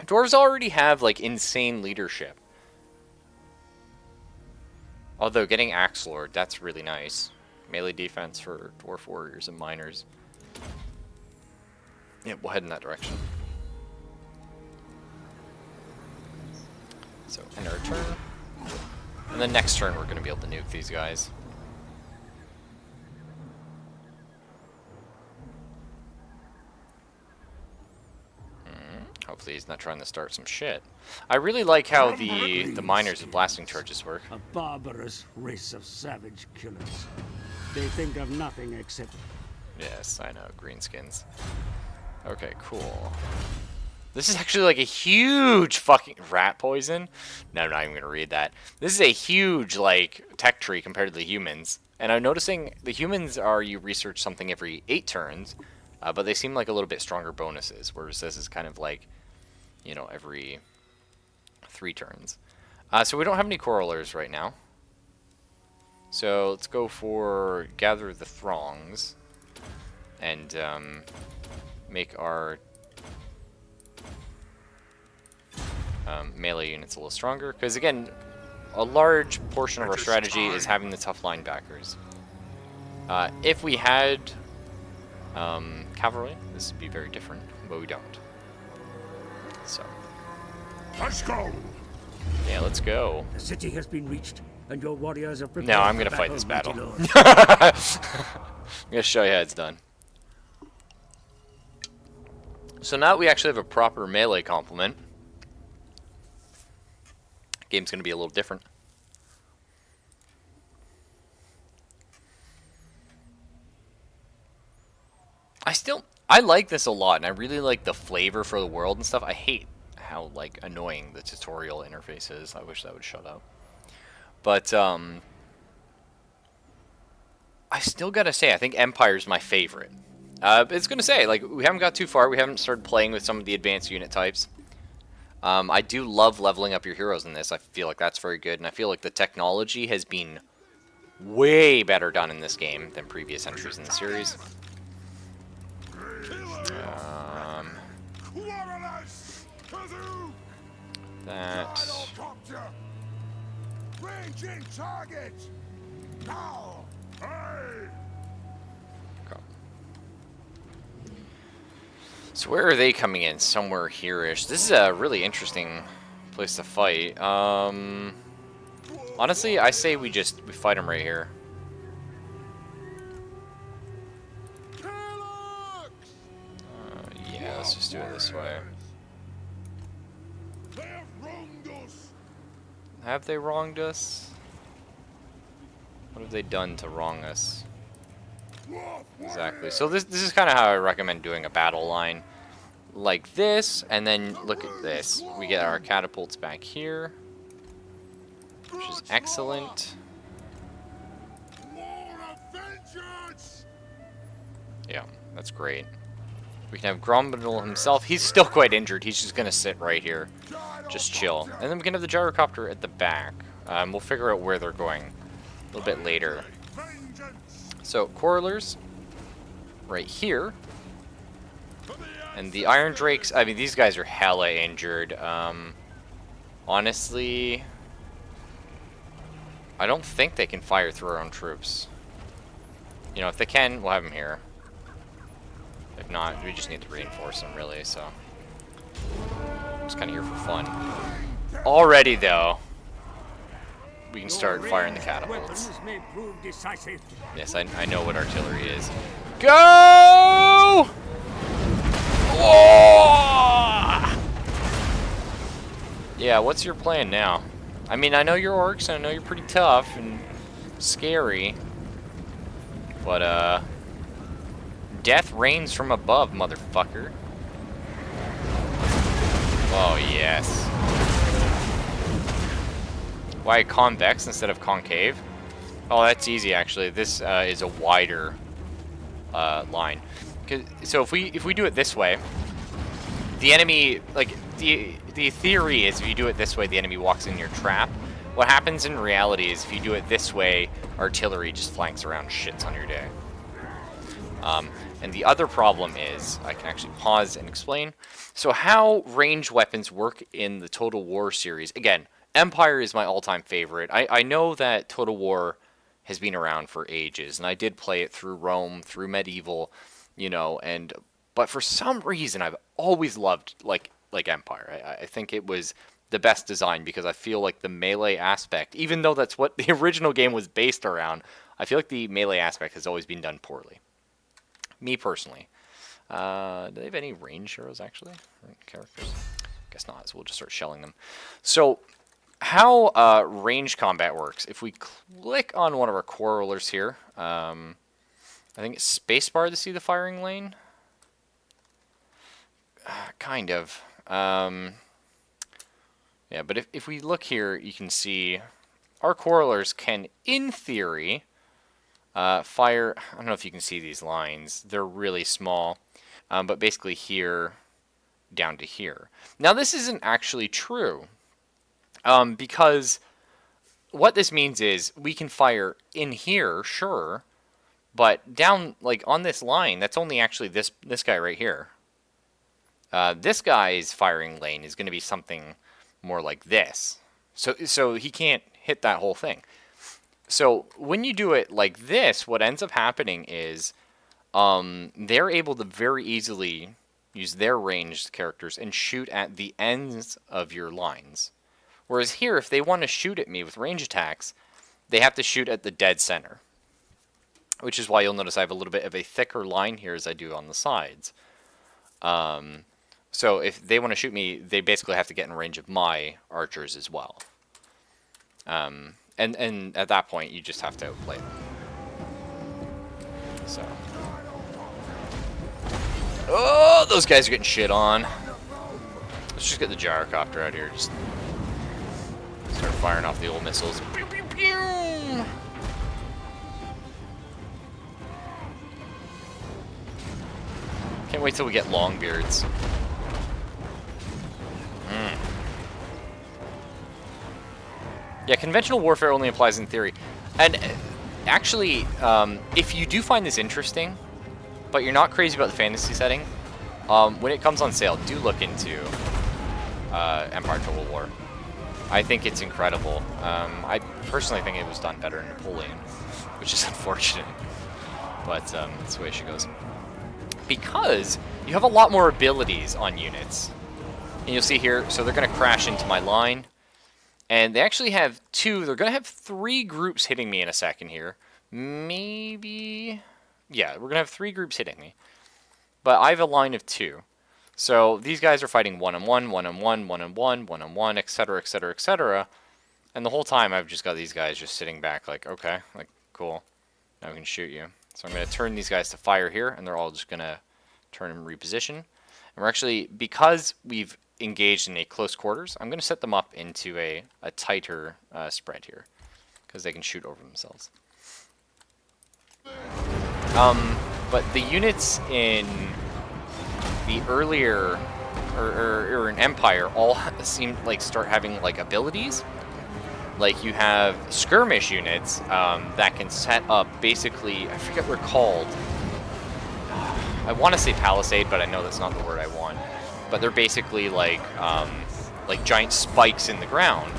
Dwarves already have like insane leadership. Although getting Axe Lord, that's really nice. Melee defense for dwarf warriors and miners. Yeah, we'll head in that direction. So end our turn. And then next turn we're going to be able to nuke these guys. Hopefully he's not trying to start some shit. I really like how the miners with blasting charges work. A barbarous race of savage killers. They think of nothing except... Yes, I know, greenskins. Okay, cool. This is actually like a huge fucking rat poison. No, I'm not even gonna read that. This is a huge like tech tree compared to the humans. And I'm noticing the humans are you research something every 8 turns, but they seem like a little bit stronger bonuses. Whereas this is kind of like, you know, every 3 turns. So we don't have any Coralers right now. So let's go for Gather the Throngs and make our melee units a little stronger. Because again, a large portion of our strategy is having the tough linebackers. If we had cavalry, this would be very different, but we don't. So. Let's go. Yeah, let's go. The city has been reached, and your warriors are prepared. No, I'm for gonna fight this battle. mighty lord. I'm gonna show you how it's done. So now that we actually have a proper melee complement, game's gonna be a little different. I like this a lot, and I really like the flavor for the world and stuff. I hate how like annoying the tutorial interface is. I wish that would shut up. But I still gotta say, I think Empire's my favorite. It's gonna say, like, we haven't got too far. We haven't started playing with some of the advanced unit types. I do love leveling up your heroes in this. I feel like that's very good, and I feel like the technology has been way better done in this game than previous entries in the series. That. Ranging target. Now. Hey. So where are they coming in? Somewhere here-ish. This is a really interesting place to fight. Honestly, I say we fight them right here. Yeah, let's just do it this way. Have they wronged us? What have they done to wrong us? Exactly. So this is kind of how I recommend doing a battle line. Like this, and then look at this. We get our catapults back here, which is excellent. Yeah, that's great. We can have Grombundle himself. He's still quite injured. He's just going to sit right here. Just chill. And then we can have the gyrocopter at the back. We'll figure out where they're going a little bit later. So, Coralers, right here. And the Iron Drakes, I mean, these guys are hella injured. Honestly, I don't think they can fire through our own troops. You know, if they can, we'll have them here. If not, we just need to reinforce them, really, so. Just kind of here for fun. Already, though, we can start firing the catapults. Yes, I know what artillery is. Go! Oh! Yeah, what's your plan now? I mean, I know you're orcs, and I know you're pretty tough and scary. But, death rains from above, motherfucker. Oh, yes. Why convex instead of concave? Oh, that's easy, actually. This is a wider line. So if we do it this way, the enemy, like, the theory is if you do it this way, the enemy walks in your trap. What happens in reality is if you do it this way, artillery just flanks around, shits on your day. And the other problem is, I can actually pause and explain. So how ranged weapons work in the Total War series. Again, Empire is my all-time favorite. I know that Total War has been around for ages, and I did play it through Rome, through Medieval, you know, but for some reason I've always loved like Empire. I think it was the best design because I feel like the melee aspect, even though that's what the original game was based around, I feel like the melee aspect has always been done poorly. Me personally. Do they have any range heroes, actually? Characters? Guess not, so we'll just start shelling them. So, how range combat works. If we click on one of our core rollers here, I think it's spacebar to see the firing lane. Kind of. Yeah, but if we look here, you can see our core rollers can, in theory, fire. I don't know if you can see these lines. They're really small, but basically here down to here. Now this isn't actually true, because what this means is we can fire in here, sure, but down like on this line, that's only actually this guy right here. This guy's firing lane is going to be something more like this. So he can't hit that whole thing. So when you do it like this, what ends up happening is they're able to very easily use their ranged characters and shoot at the ends of your lines. Whereas here, if they want to shoot at me with range attacks, they have to shoot at the dead center. Which is why you'll notice I have a little bit of a thicker line here as I do on the sides. So if they want to shoot me, they basically have to get in range of my archers as well. And at that point, you just have to outplay them. So. Oh, those guys are getting shit on. Let's just get the gyrocopter out here. Just start firing off the old missiles. Pew, pew, pew. Can't wait till we get longbeards. Yeah, conventional warfare only applies in theory. And actually, if you do find this interesting, but you're not crazy about the fantasy setting, when it comes on sale, do look into Empire Total War. I think it's incredible. I personally think it was done better in Napoleon, which is unfortunate. But that's the way she goes. Because you have a lot more abilities on units. And you'll see here, so they're going to crash into my line. And they actually have they're going to have 3 groups hitting me in a second here. Maybe, yeah, we're going to have 3 groups hitting me. But I have a line of 2. So these guys are fighting 1-on-1, 1-on-1, 1-on-1, 1-on-1, etc., etc., etc. And the whole time I've just got these guys just sitting back like, okay, like, cool. Now we can shoot you. So I'm going to turn these guys to fire here, and they're all just going to turn and reposition. And we're actually, because we've engaged in a close quarters, I'm going to set them up into a tighter spread here, because they can shoot over themselves. But the units in the earlier, or in Empire, all seem like start having like abilities. Like you have skirmish units that can set up basically, I forget what they're called. I want to say palisade, but I know that's not the word I want. But they're basically like giant spikes in the ground.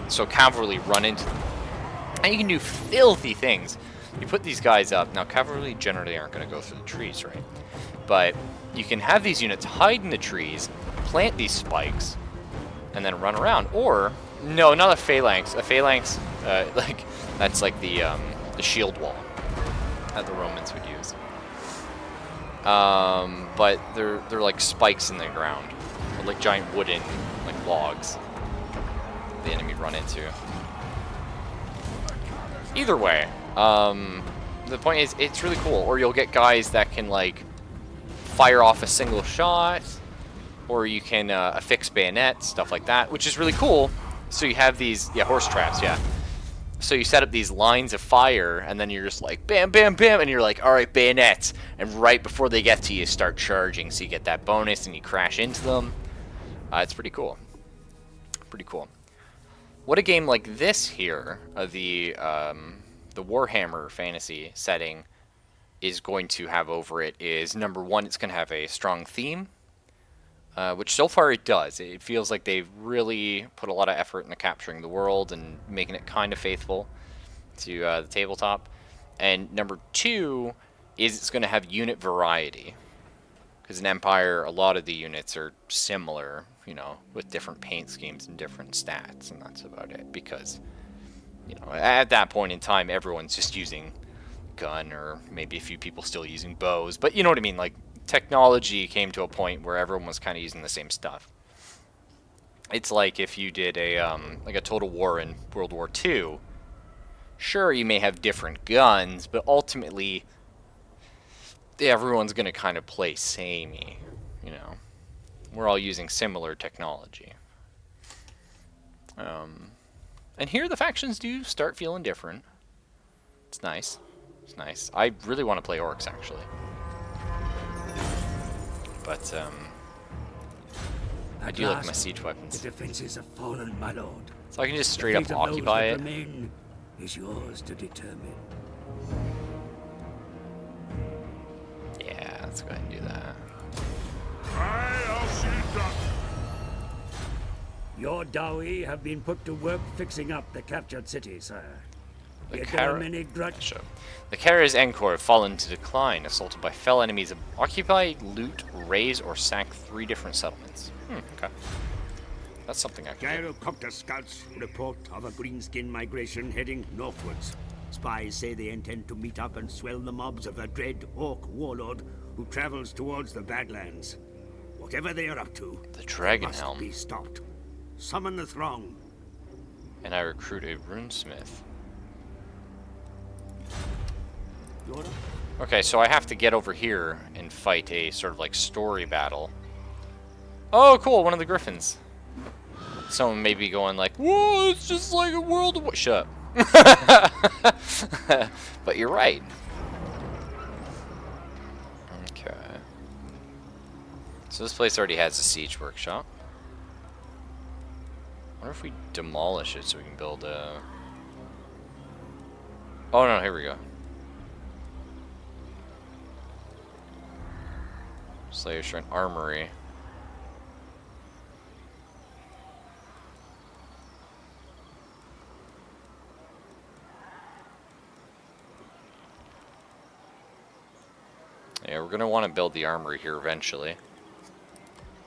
So cavalry run into them. And you can do filthy things. You put these guys up. Now, cavalry generally aren't going to go through the trees, right? But you can have these units hide in the trees, plant these spikes, and then run around. Or, no, not a phalanx. A phalanx, like, that's like the shield wall that the Romans would use. But they're like spikes in the ground. Or like giant wooden, like, logs the enemy run into. Either way, the point is, it's really cool. Or you'll get guys that can, like, fire off a single shot, or you can affix bayonets, stuff like that, which is really cool. So you have these, yeah, horse traps, yeah. So you set up these lines of fire, and then you're just like, bam, bam, bam, and you're like, all right, bayonets. And right before they get to you, start charging, so you get that bonus, and you crash into them. It's pretty cool. Pretty cool. What a game like this here, the Warhammer fantasy setting, is going to have over it is, number one, it's going to have a strong theme, which so far it does. It feels like they've really put a lot of effort into capturing the world and making it kind of faithful to the tabletop. And number two is it's going to have unit variety. Because in Empire, a lot of the units are similar, you know, with different paint schemes and different stats, and that's about it. Because, you know, at that point in time, everyone's just using gun, or maybe a few people still using bows. But you know what I mean? Like, technology came to a point where everyone was kind of using the same stuff. It's like if you did a like a total war in World War II. Sure, you may have different guns, but ultimately, everyone's going to kind of play samey, you know. We're all using similar technology. And here the factions do start feeling different. It's nice. It's nice. I really want to play orcs, actually. But, I do like my siege weapons. The defenses have fallen, my lord. So I can just straight up occupy it. Is yours to determine. Yeah, let's go ahead and do that. I'll see it done. Your Dawi have been put to work fixing up the captured city, sire. The Yet Kara- there are many grudge. Sure. The Kara's Encore have fallen to decline, assaulted by fell enemies. Occupy, loot, raise, or sack 3 different settlements. Okay. That's something I can do. Gyrocopter scouts report of a greenskin migration heading northwards. Spies say they intend to meet up and swell the mobs of a dread orc warlord who travels towards the Badlands. Whatever they are up to, The Dragon must Helm. be stopped. Summon the throng. And I recruit a runesmith. Yoda? Okay, so I have to get over here and fight a sort of like story battle. Oh, cool, one of the griffins. Someone may be going like, whoa, it's just like a World of War. Shut up. But you're right. Okay. So this place already has a siege workshop. I wonder if we demolish it so we can build a... Oh no, here we go. Slayer Shrine Armory. Yeah, we're gonna want to build the armory here eventually.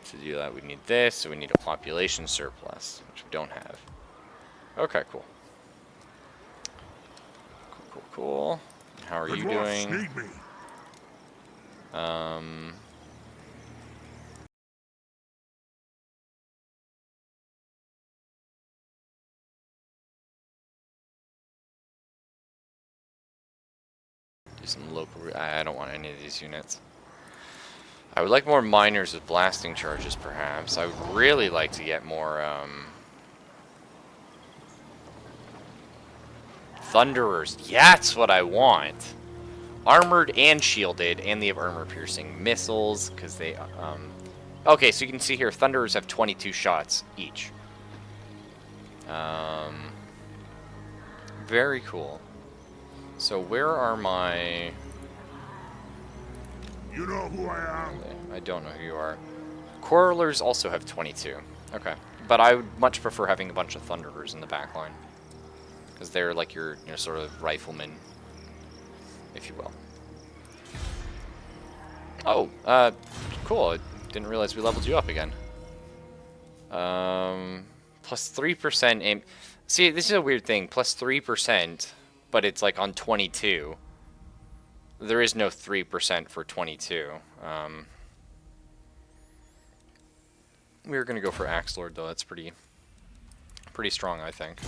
To do that, we need this, so we need a population surplus, which we don't have. Okay, cool. Cool. How are The you dwarfs doing? need me. Do some local... I don't want any of these units. I would like more miners with blasting charges, perhaps. I would really like to get more, Thunderers. Yeah, that's what I want. Armored and shielded, and they have armor-piercing missiles, because they, Okay, so you can see here, Thunderers have 22 shots each. Very cool. So where are my... You know who I am. I don't know who you are. Quarrelers also have 22. Okay. But I would much prefer having a bunch of Thunderers in the back line. because they're like your sort of riflemen, if you will. Oh, cool. I didn't realize we leveled you up again. Plus 3% aim. See, this is a weird thing. Plus 3%, but it's like on 22. There is no 3% for 22. We're gonna go for Axe Lord though. That's pretty strong, I think.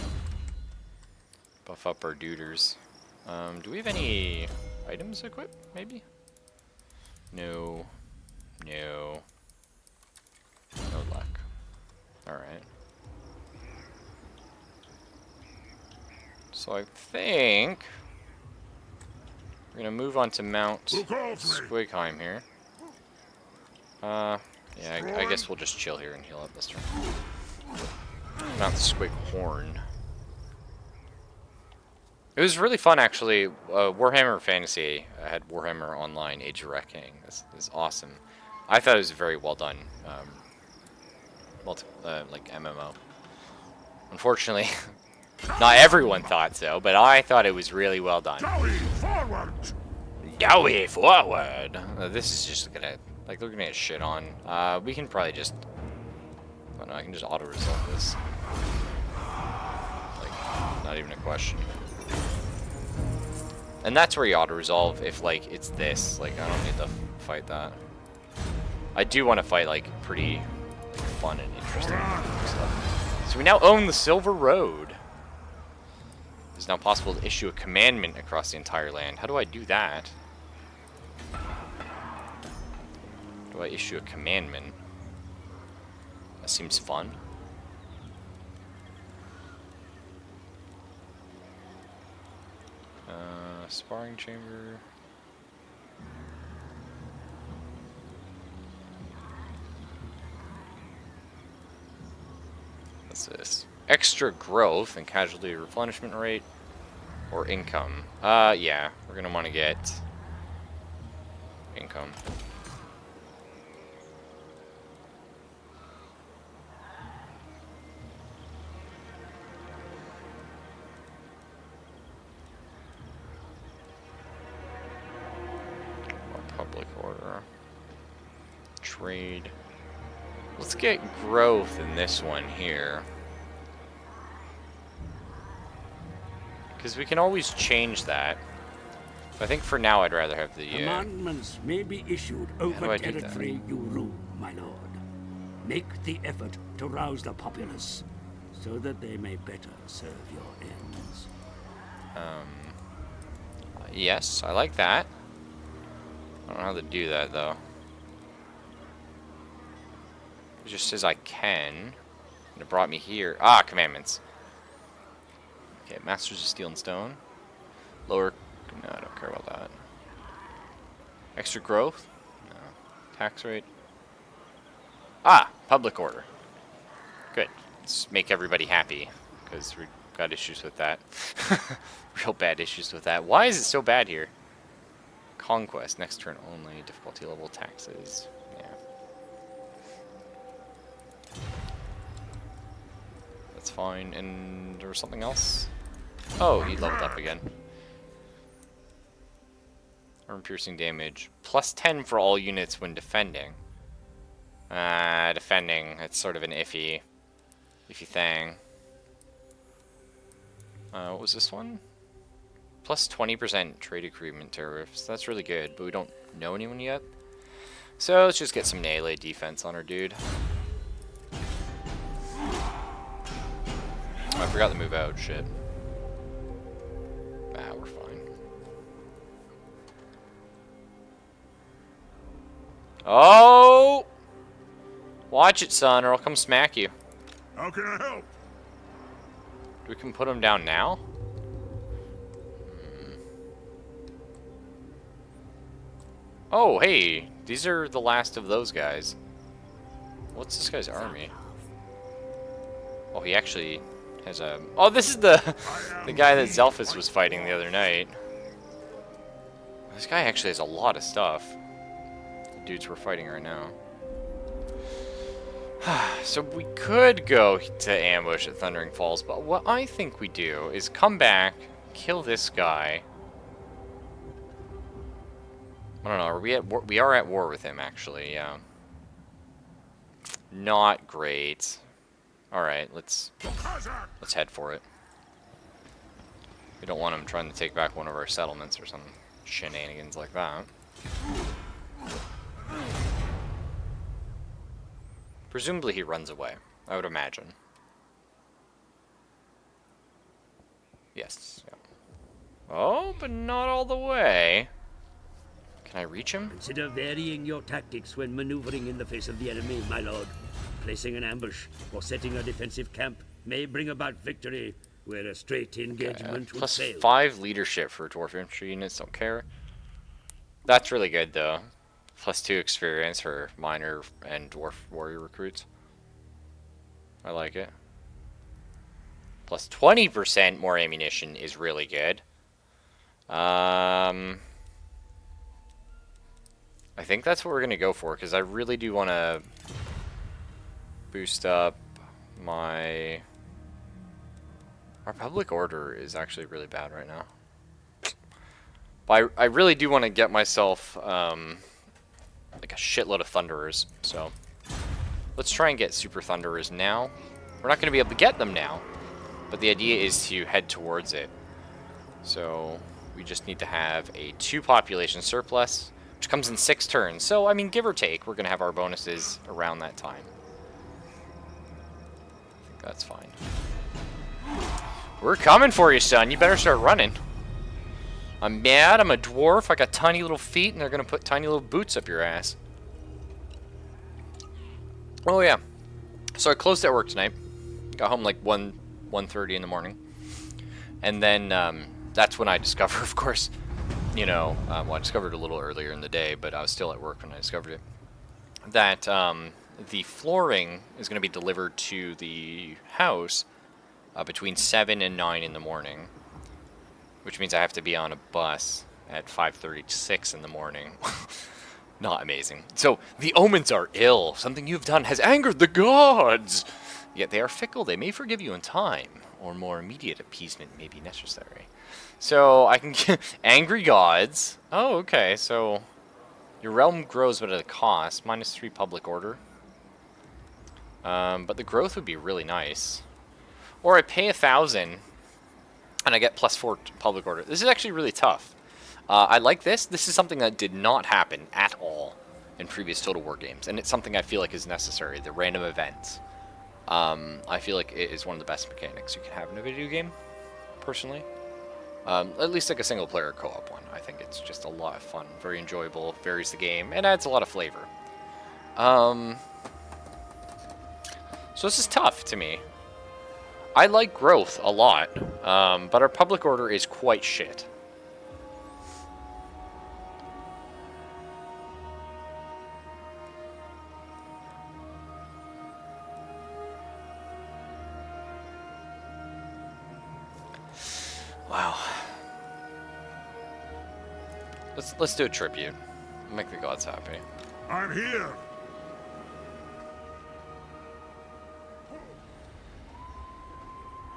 Buff up our duders. Do we have any items equipped? Maybe. No. No. No luck. Alright. So I think we're gonna move on to Mount Squigheim here. Yeah, I guess we'll just chill here and heal up this turn. Mount Squighorn. It was really fun, actually. Warhammer Fantasy had Warhammer Online Age of Reckoning. This is awesome. I thought it was very well done. Like MMO. Unfortunately, not everyone thought so, but I thought it was really well done. Forward! Dowie forward! This is just gonna, like, they're gonna get shit on. We can probably just, oh no, I can just auto-resolve this. Like, not even a question. And that's where you auto-resolve if, like, it's this. Like, I don't need to fight that. I do want to fight, like, pretty fun and interesting stuff. So we now own the Silver Road. It's now possible to issue a commandment across the entire land. How do I do that? Do I issue a commandment? That seems fun. Sparring chamber. What's this? Extra growth and casualty replenishment rate or income. Yeah, we're gonna want to get income. Public order. Trade. Let's get growth in this one here. Because we can always change that. But I think for now I'd rather have the... Commandments may be issued over territory you rule, my lord. Make the effort to rouse the populace, so that they may better serve your ends. Yes, I like that. I don't know how to do that, though. It just says I can. And it brought me here. Ah, commandments. Okay, Masters of Steel and Stone. Lower... No, I don't care about that. Extra growth? No. Tax rate? Ah! Public order. Good. Let's make everybody happy. Because we've got issues with that. Real bad issues with that. Why is it so bad here? Conquest, next turn only, difficulty level, taxes, yeah. That's fine, and there was something else? Oh, he leveled up again. Armor piercing damage, plus 10 for all units when defending. Defending, it's sort of an iffy thing. What was this one? Plus 20% trade agreement tariffs. That's really good, but we don't know anyone yet. So let's just get some melee defense on our dude. Oh, I forgot to move out. Shit. Ah, we're fine. Oh! Watch it, son, or I'll come smack you. How can I help? We can put him down now? Oh, hey, these are the last of those guys. What's this guy's army? Oh, he actually has a... Oh, this is the guy that Zelphus was fighting the other night. This guy actually has a lot of stuff. The dudes we're fighting right now. So we could go to ambush at Thundering Falls, but what I think we do is come back, kill this guy. I don't know. Are we at war? We are at war with him, actually. Yeah. Not great. All right, let's head for it. We don't want him trying to take back one of our settlements or some shenanigans like that. Presumably he runs away, I would imagine. Yes. Yeah. Oh, but not all the way. Can I reach him? Consider varying your tactics when maneuvering in the face of the enemy, my lord. Placing an ambush or setting a defensive camp may bring about victory, where a straight engagement would Plus fail. 5 leadership for dwarf infantry units, don't care. That's really good, though. Plus 2 experience for minor and dwarf warrior recruits. I like it. Plus 20% more ammunition is really good. I think that's what we're going to go for, because I really do want to boost up my... Our public order is actually really bad right now. But I really do want to get myself like a shitload of Thunderers, so let's try and get Super Thunderers now. We're not going to be able to get them now, but the idea is to head towards it. So we just need to have a 2 population surplus, which comes in 6 turns. So, I mean, give or take, we're going to have our bonuses around that time. I think that's fine. We're coming for you, son. You better start running. I'm mad. I'm a dwarf. I got tiny little feet, and they're going to put tiny little boots up your ass. Oh, yeah. So I closed at work tonight. Got home like 1:30 in the morning. And then that's when I discovered, of course, you know, well, I discovered it a little earlier in the day, but I was still at work when I discovered it, that the flooring is going to be delivered to the house between 7 and 9 in the morning, which means I have to be on a bus at 5:36 in the morning. Not amazing. So, the omens are ill. Something you've done has angered the gods. Yet they are fickle. They may forgive you in time, or more immediate appeasement may be necessary. So, I can get angry gods. Oh, okay. So, your realm grows, but at a cost. -3 public order. But the growth would be really nice. Or I pay 1,000, and I get +4 public order. This is actually really tough. I like this. This is something that did not happen at all in previous Total War games, and it's something I feel like is necessary. The random events. I feel like it is one of the best mechanics you can have in a video game, personally. At least like a single-player co-op one. I think it's just a lot of fun, very enjoyable, varies the game, and adds a lot of flavor. So this is tough to me. I like growth a lot, but our public order is quite shit. Wow. Let's do a tribute. Make the gods happy. I'm here.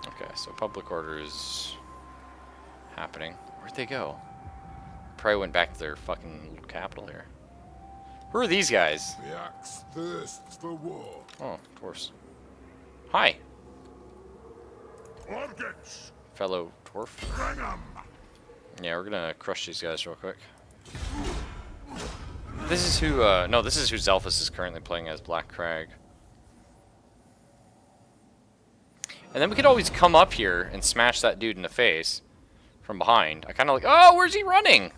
Okay, so public order is happening. Where'd they go? Probably went back to their fucking little capital here. Who are these guys? The axe thirsts for war. Oh, of course. Hi, Organs, fellow dwarf. bring 'em. Yeah, we're gonna crush these guys real quick. This is who, no, this is who Zelphus is currently playing as, Black Crag. And then we could always come up here and smash that dude in the face from behind. I kind of like, oh, where's he running?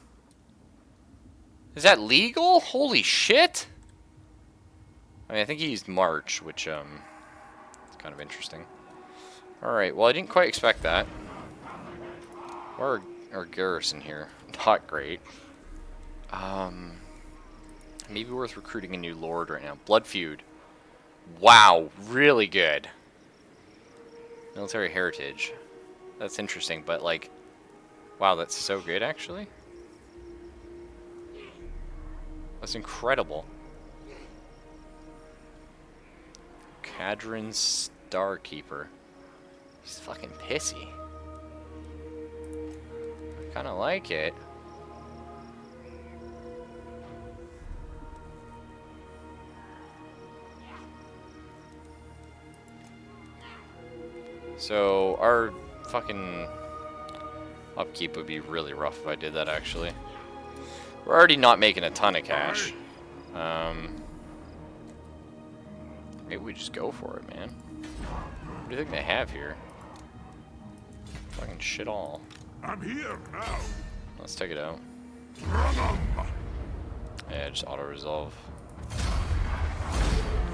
Is that legal? Holy shit! I mean, I think he used March, which, is kind of interesting. Alright, well, I didn't quite expect that. Where are our garrison here? Not great. Maybe worth recruiting a new lord right now. Blood Feud. Wow, really good. Military heritage. That's interesting, but like, wow, that's so good actually. That's incredible. Cadron Starkeeper. He's fucking pissy. I kind of like it. So our fucking upkeep would be really rough if I did that, actually. We're already not making a ton of cash. Maybe we just go for it, man. What do you think they have here? Fucking shit all. I'm here now. Let's take it out. Run 'em. Yeah, just auto-resolve.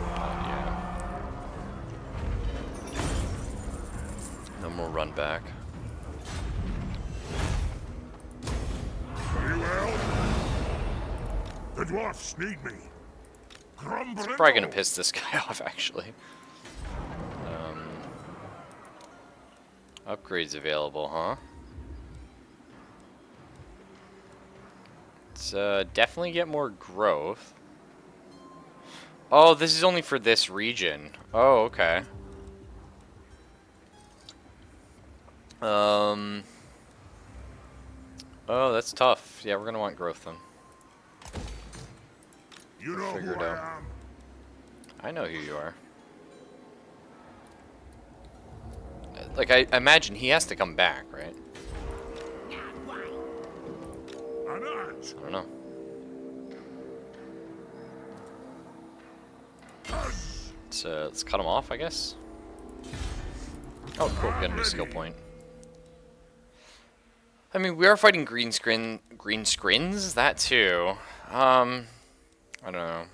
Yeah. Then we'll run back. Very well. The dwarfs need me. It's probably gonna piss this guy off, actually. Upgrades available, huh? Let's definitely get more growth. Oh, this is only for this region. Oh, okay. Oh, that's tough. Yeah, we're gonna want growth then. You know Figure who it out. I am. I know who you are. Like, I imagine he has to come back, right? An ant. I don't know. Let's cut him off, I guess. Oh, cool. We got a new skill point. I mean, we are fighting green screens. That too. I don't know.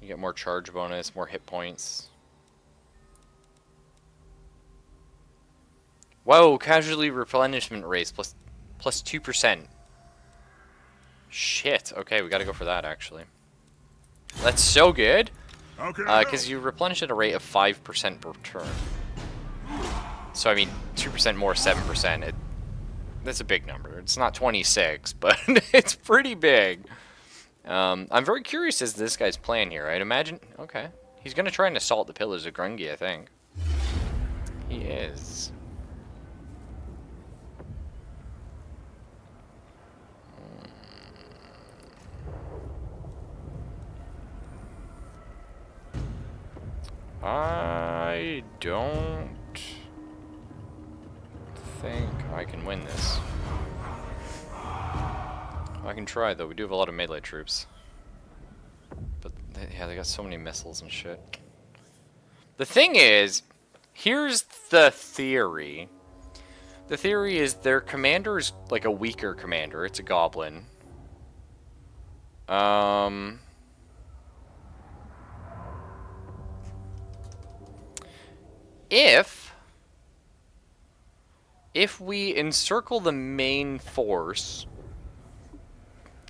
You get more charge bonus, more hit points. Whoa, casualty replenishment rates plus 2%. Shit. Okay, we gotta go for that, actually. That's so good. Because you replenish at a rate of 5% per turn. So, I mean, 2% more, 7%. That's a big number. It's not 26, but it's pretty big. I'm very curious as to this guy's plan here. I'd imagine... Okay. He's gonna try and assault the Pillars of Grungy, I think. He is. I don't think I can win this. I can try, though. We do have a lot of melee troops. But, yeah, they got so many missiles and shit. The thing is, here's the theory. The theory is their commander is like a weaker commander. It's a goblin. If we encircle the main force,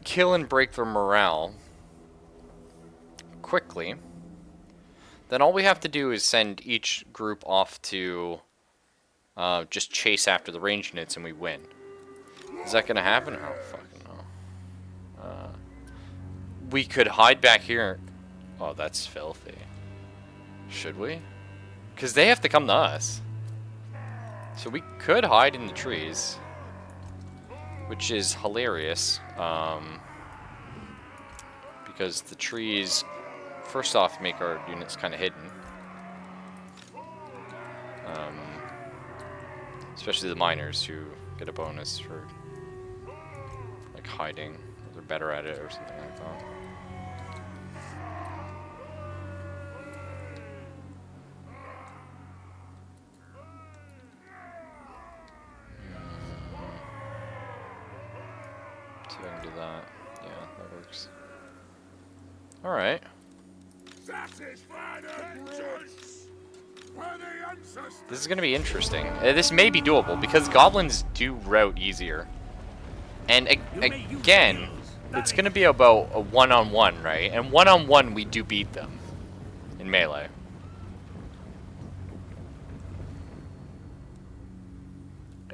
kill and break their morale quickly, then all we have to do is send each group off to just chase after the range units and we win. Is that gonna happen? Oh, fucking no. We could hide back here. Oh, that's filthy. Should we? Because they have to come to us. So we could hide in the trees, which is hilarious, because the trees, first off, make our units kind of hidden, especially the miners who get a bonus for like hiding. They're better at it or something like that. So I can do that. Yeah, that works. Alright. This is going to be interesting. This may be doable, because goblins do route easier. And again, it's going to be about a one-on-one, right? And one-on-one, we do beat them in melee.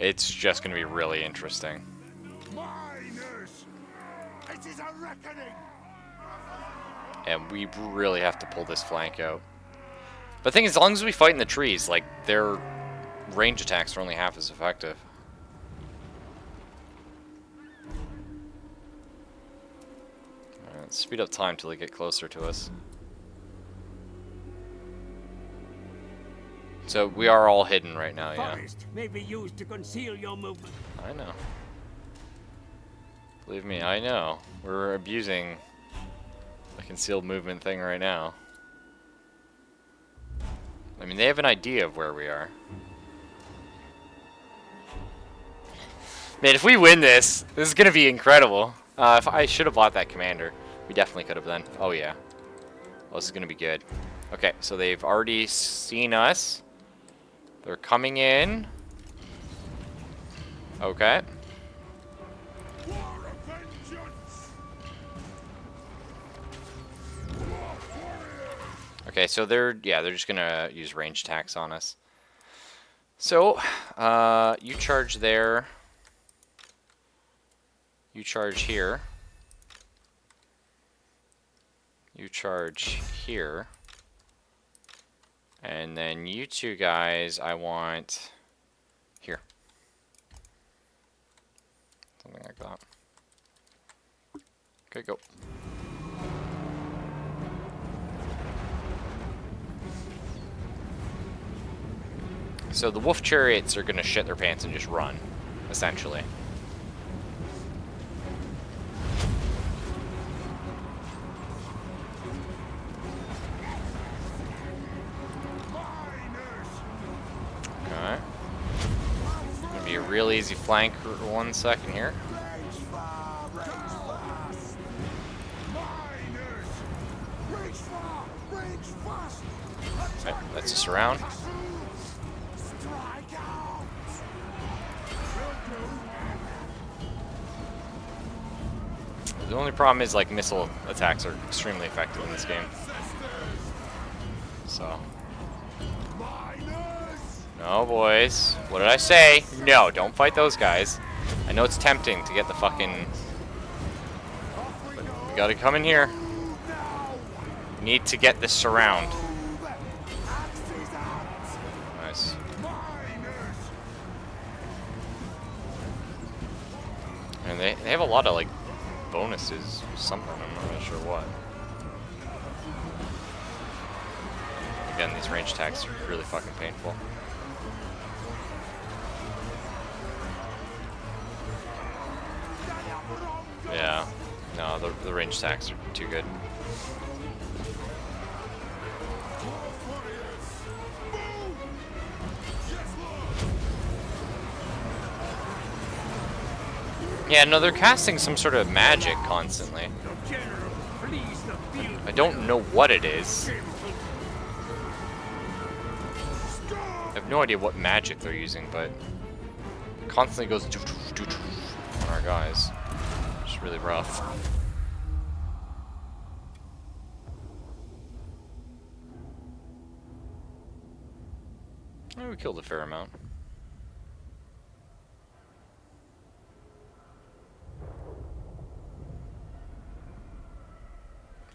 It's just going to be really interesting. Miners! It is a reckoning! And we really have to pull this flank out. But the thing is, as long as we fight in the trees, like, their range attacks are only half as effective. Alright, let's speed up time till they get closer to us. So we are all hidden right now, yeah. Forest may be used to conceal your movement. I know. Believe me, I know. We're abusing the concealed movement thing right now. I mean, they have an idea of where we are. Man, if we win this is gonna be incredible. If I should have bought that commander. We definitely could have then. Oh yeah. Well, this is gonna be good. Okay, so they've already seen us. They're coming in. Okay. Okay, so they're just gonna use range attacks on us. So, you charge there. You charge here. You charge here. And then you two guys, I want here. Something like that. Okay, go. So the wolf chariots are gonna shit their pants and just run, essentially. Okay. Gonna be a real easy flank for 1 second here. Right, that's a surround. The only problem is, like, missile attacks are extremely effective in this game. So. No, boys. What did I say? No, don't fight those guys. I know it's tempting to get the fucking... But we gotta come in here. We need to get this surround. Nice. And they have a lot of, like, bonuses or something. I'm not really sure what. Again, these range attacks are really fucking painful. Yeah. No, the range attacks are too good. Yeah, no, they're casting some sort of magic constantly. I don't know what it is. I have no idea what magic they're using, but it constantly goes on our guys. It's really rough. Oh, we killed a fair amount.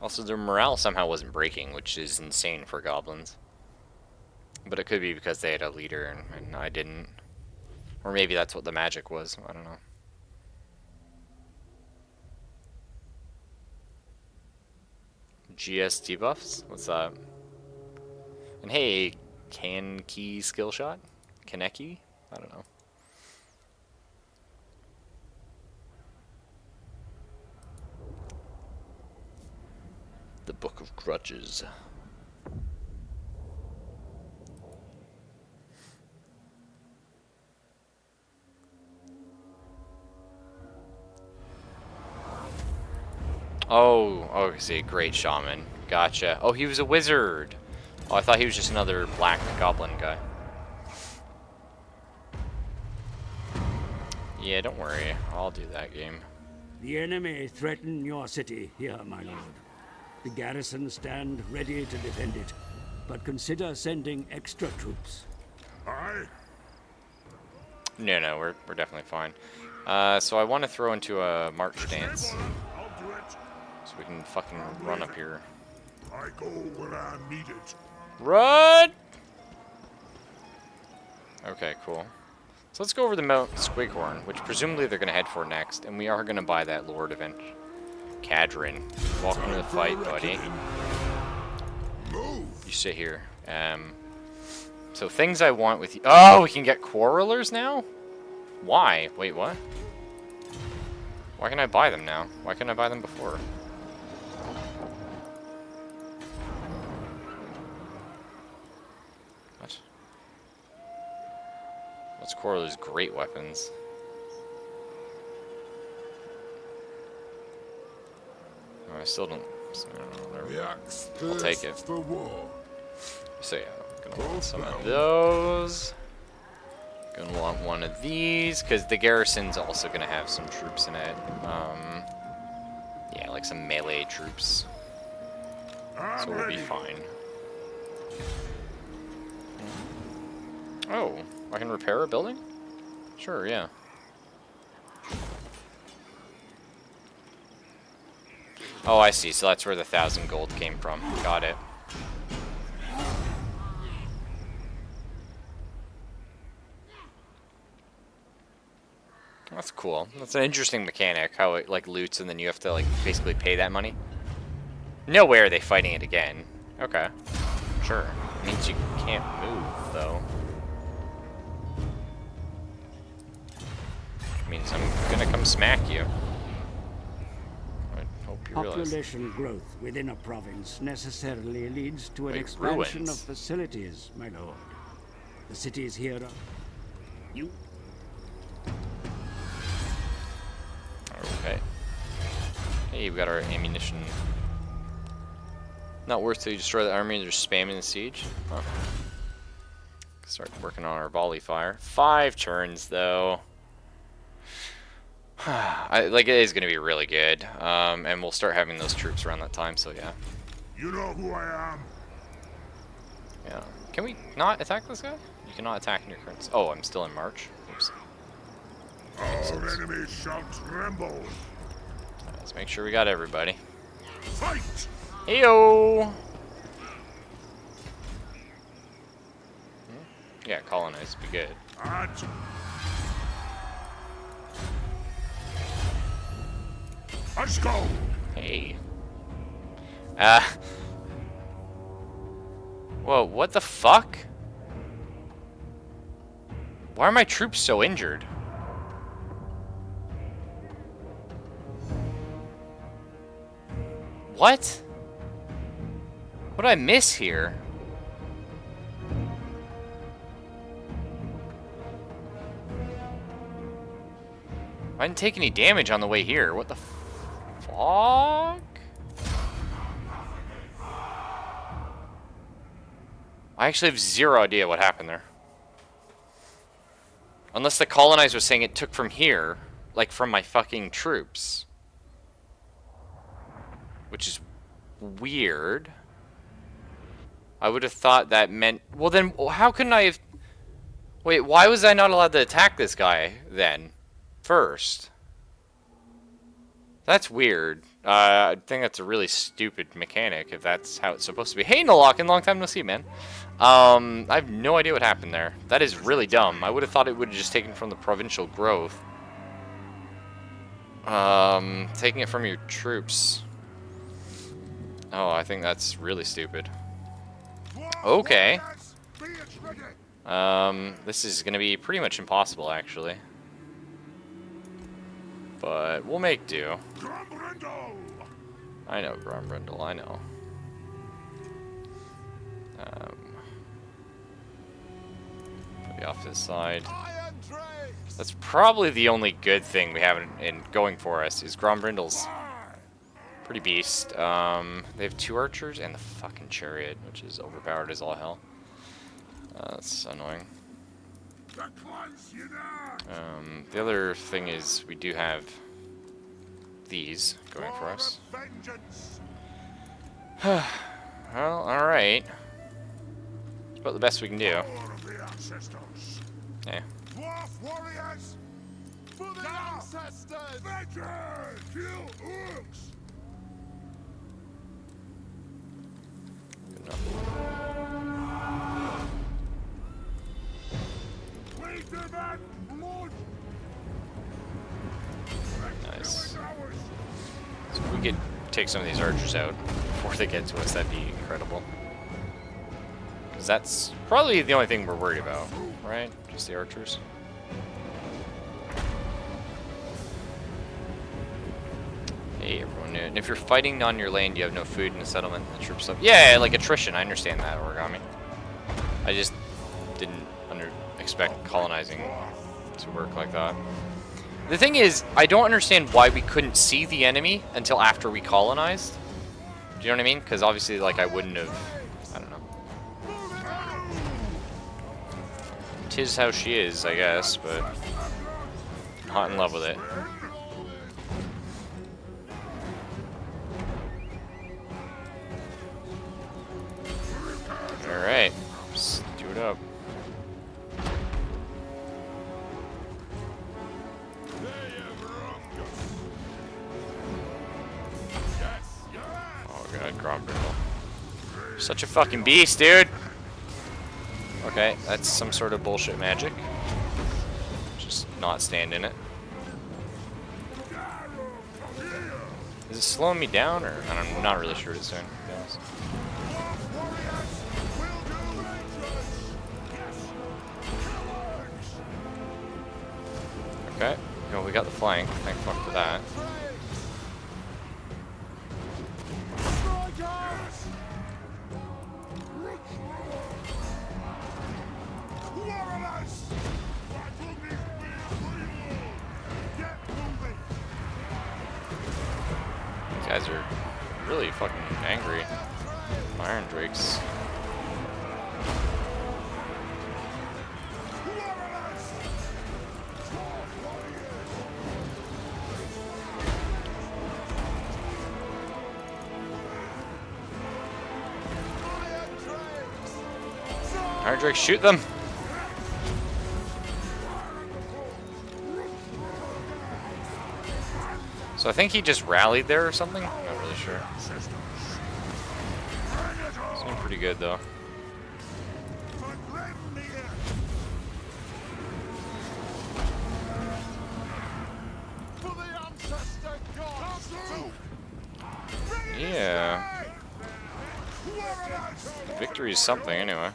Also, their morale somehow wasn't breaking, which is insane for goblins. But it could be because they had a leader and I didn't. Or maybe that's what the magic was. I don't know. GS debuffs? What's that? And hey, Kaneki skill shot? Kaneki? I don't know. The Book of Grudges. Oh, see, great shaman. Gotcha. Oh, he was a wizard. Oh, I thought he was just another black goblin guy. Yeah, don't worry. I'll do that game. The enemy threaten your city here, my lord. The garrison stand ready to defend it, but consider sending extra troops. Aye. No, we're definitely fine. So I want to throw into a march dance. I'll do it. So we can fucking run up here. I go where I'm needed. Run! Okay, cool. So let's go over the Mount Squighorn, which presumably they're going to head for next, and we are going to buy that Lord event. Cadrin, welcome to the fight, buddy. Move. You sit here. So things I want with you. Oh, we can get Quarrelers now? Why? Wait, what? Why can I buy them now? Why couldn't I buy them before? What? What's Quarrelers' great weapons? Oh, I still don't. So, whatever. The axe I'll take it. thirsts for war. So yeah, I'm gonna want some of those. Gonna want one of these, because the garrison's also gonna have some troops in it. Yeah, like some melee troops. So we'll be fine. Oh, I can repair a building? Sure, yeah. Oh, I see. So that's where the 1,000 gold came from. Got it. That's cool. That's an interesting mechanic, how it like loots and then you have to like basically pay that money. No way are they fighting it again. Okay. Sure. It means you can't move though. Which means I'm gonna come smack you. I hope you realize. Population growth within a province necessarily leads to an Wait, expansion ruins. of facilities, my lord. The cities here are... You... Okay. Hey, we got our ammunition. Not worth to destroy the army, they're spamming the siege. Huh. Start working on our volley fire. 5 turns though. Like it is gonna be really good. And we'll start having those troops around that time, so yeah. You know who I am. Yeah. Can we not attack this guy? You cannot attack in your current. Oh, I'm still in March. Oops. Our enemies shall tremble. Let's make sure we got everybody. Fight! Heyo! Yeah, colonize would be good. At let's go. Hey. Whoa, what the fuck? Why are my troops so injured? What? What did I miss here? I didn't take any damage on the way here. What the fuck? I actually have zero idea what happened there. Unless the colonizer was saying it took from here, like from my fucking troops. Which is weird. I would have thought that meant... Well then, how couldn't I have... Wait, why was I not allowed to attack this guy then? First? That's weird. I think that's a really stupid mechanic if that's how it's supposed to be. Hey, Nalokin, long time no see, man. I have no idea what happened there. That is really dumb. I would have thought it would have just taken from the provincial growth. Taking it from your troops. Oh, I think that's really stupid. Okay. This is gonna be pretty much impossible, actually. But we'll make do. I know, Grombrindle, I know. Put me off this side. That's probably the only good thing we have in going for us, is Grombrindle's pretty beast. They have 2 archers and the fucking chariot, which is overpowered as all hell. That's annoying. The other thing is we do have these going for us. Well, alright. It's about the best we can do. Yeah. Nice. So if we could take some of these archers out before they get to us, that'd be incredible. Because that's probably the only thing we're worried about, right? Just the archers. Hey, everyone. And if you're fighting on your lane, you have no food in the settlement, the troops up. Yeah, like attrition. I understand that, Origami. I just didn't expect colonizing to work like that. The thing is, I don't understand why we couldn't see the enemy until after we colonized. Do you know what I mean? Because obviously, like, I wouldn't have... I don't know. Tis how she is, I guess, but... not in love with it. Alright. Let's do it up. Such a fucking beast, dude. Okay, that's some sort of bullshit magic. Just not stand in it. Is it slowing me down, or I'm not really sure what it's doing, to be honest. Okay, well, we got the flank. Thank fuck for that. These guys are really fucking angry. Iron Drakes. Iron Drakes, shoot them! So I think he just rallied there or something? I'm not really sure. Seemed pretty good though. Yeah. Victory is something anyway.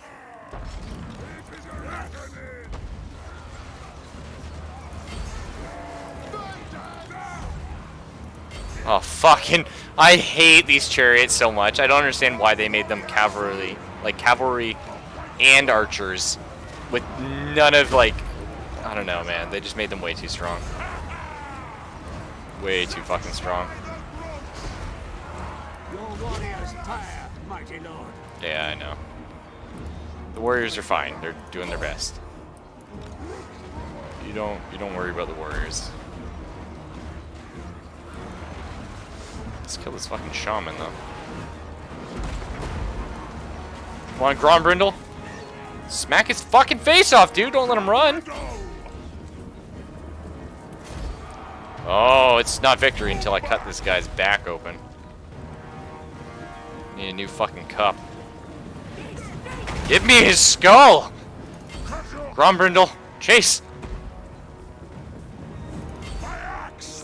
Oh, fucking... I hate these chariots so much. I don't understand why they made them cavalry. Like, cavalry and archers. With none of, like... I don't know, man. They just made them way too strong. Way too fucking strong. Your warriors fire, mighty lord. Yeah, I know. The warriors are fine. They're doing their best. You don't worry about the warriors. Let's kill this fucking shaman, though. Come on, Grombrindle. Smack his fucking face off, dude. Don't let him run. Oh, it's not victory until I cut this guy's back open. Need a new fucking cup. Give me his skull! Grombrindle, chase!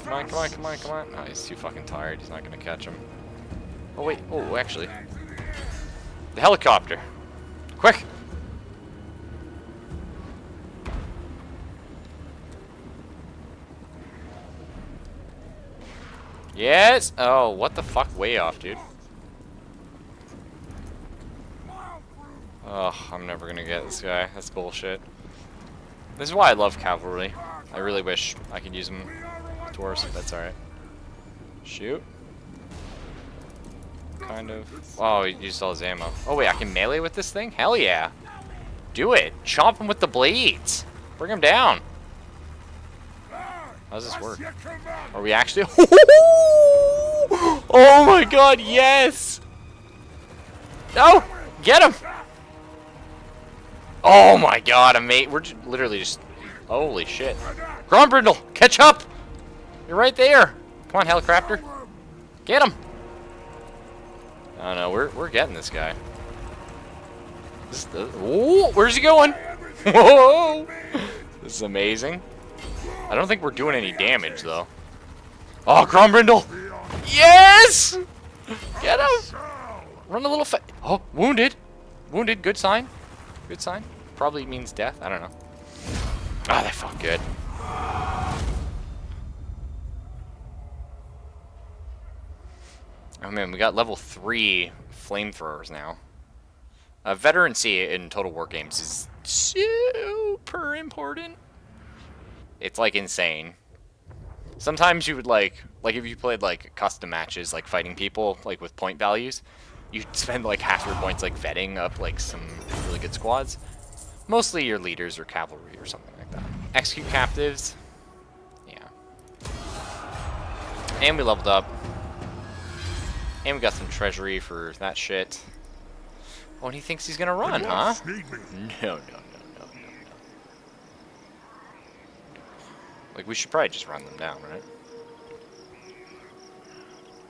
Come on, come on, come on, come on. Oh, he's too fucking tired. He's not gonna catch him. Oh, wait. Oh, actually. The helicopter. Quick! Yes! Oh, what the fuck? Way off, dude. Oh, I'm never gonna get this guy. That's bullshit. This is why I love cavalry. I really wish I could use them with dwarves, but that's alright. Shoot. Kind of. Oh, he used all his ammo. Oh wait, I can melee with this thing? Hell yeah. Do it. Chomp him with the blades. Bring him down. How does this work? Are we actually... Oh my god, yes! No! Get him! Oh my god, we're literally just... Holy shit. Grombrindle, catch up! You're right there! Come on, helicopter. Get him! I don't know, we're getting this guy. Ooh, where's he going? Whoa! This is amazing. I don't think we're doing any damage, though. Oh, Grombrindle! Yes! Get him! Run a little oh, wounded. Wounded, good sign. Good sign. Probably means death, I don't know. Ah, that felt good. Oh man, we got level 3 flamethrowers now. Veterancy in Total War games is super important. It's like insane. Sometimes you would like if you played like custom matches, like fighting people, like with point values, you'd spend like half your points like vetting up like some really good squads. Mostly your leaders or cavalry or something like that. Execute captives. Yeah. And we leveled up. And we got some treasury for that shit. Oh, and he thinks he's gonna run, huh? No. Like, we should probably just run them down, right?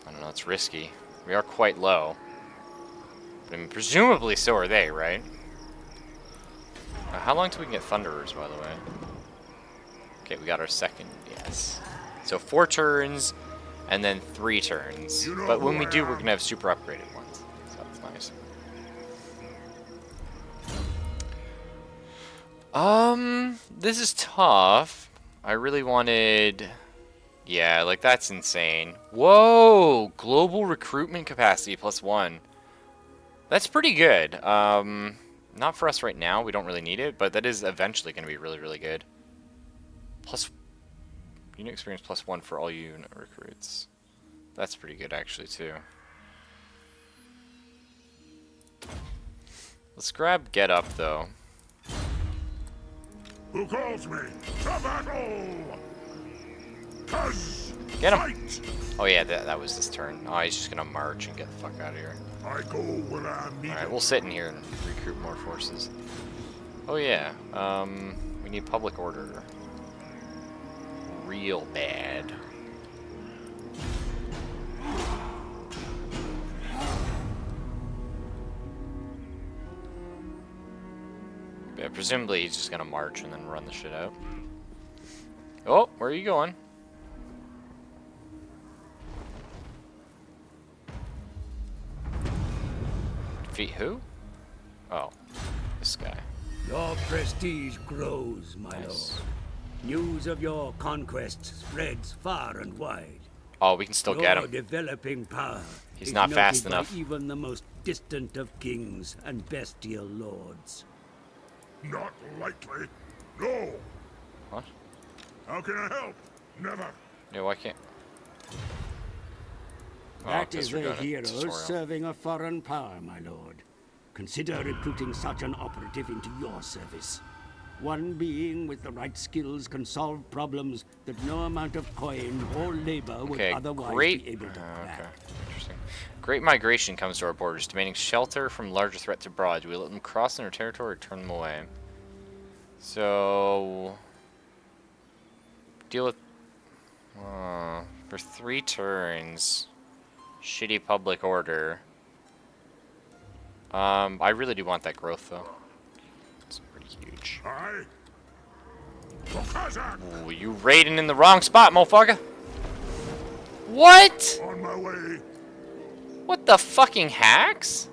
I don't know, it's risky. We are quite low. But I mean, presumably so are they, right? How long till we can get Thunderers, by the way? Okay, we got our second, yes. So 4 turns, and then 3 turns. But when we do, we're gonna have super upgraded ones. So that's nice. This is tough. I really wanted... Yeah, like, that's insane. Whoa! Global recruitment capacity +1. That's pretty good. Not for us right now. We don't really need it, but that is eventually going to be really, really good. Plus... Unit experience +1 for all unit recruits. That's pretty good, actually, too. Let's grab Get Up, though. Who calls me to battle? 'Cause Get him! fight! Oh yeah, that was his turn. Oh, he's just gonna march and get the fuck out of here. I go where I'm needed. Alright, we'll sit in here and recruit more forces. Oh yeah, we need public order. Real bad. Yeah, presumably he's just gonna march and then run the shit out. Oh, where are you going? Defeat who? Oh, this guy. Your prestige grows, my Nice. lord. News of your conquests spreads far and wide. Oh, we can still Your get him. developing power He's is not fast noted by enough. even the most distant of kings and bestial lords. Not likely. No. What? How can I help? Never. Yeah, why can't... Oh, That 'cause is we're a going to hero tutorial. serving a foreign power, my lord. Consider recruiting such an operative into your service. One being with the right skills can solve problems that no amount of coin or labor would Okay, otherwise great. be able to crack. Okay, interesting. Great migration comes to our borders, demanding shelter from larger threats abroad. Do we let them cross in our territory or turn them away? So... Deal with... for 3 turns... Shitty public order. I really do want that growth, though. It's pretty huge. I. Kazakh. Ooh, you raiding in the wrong spot, motherfucker! What? On my way. What the fucking hacks?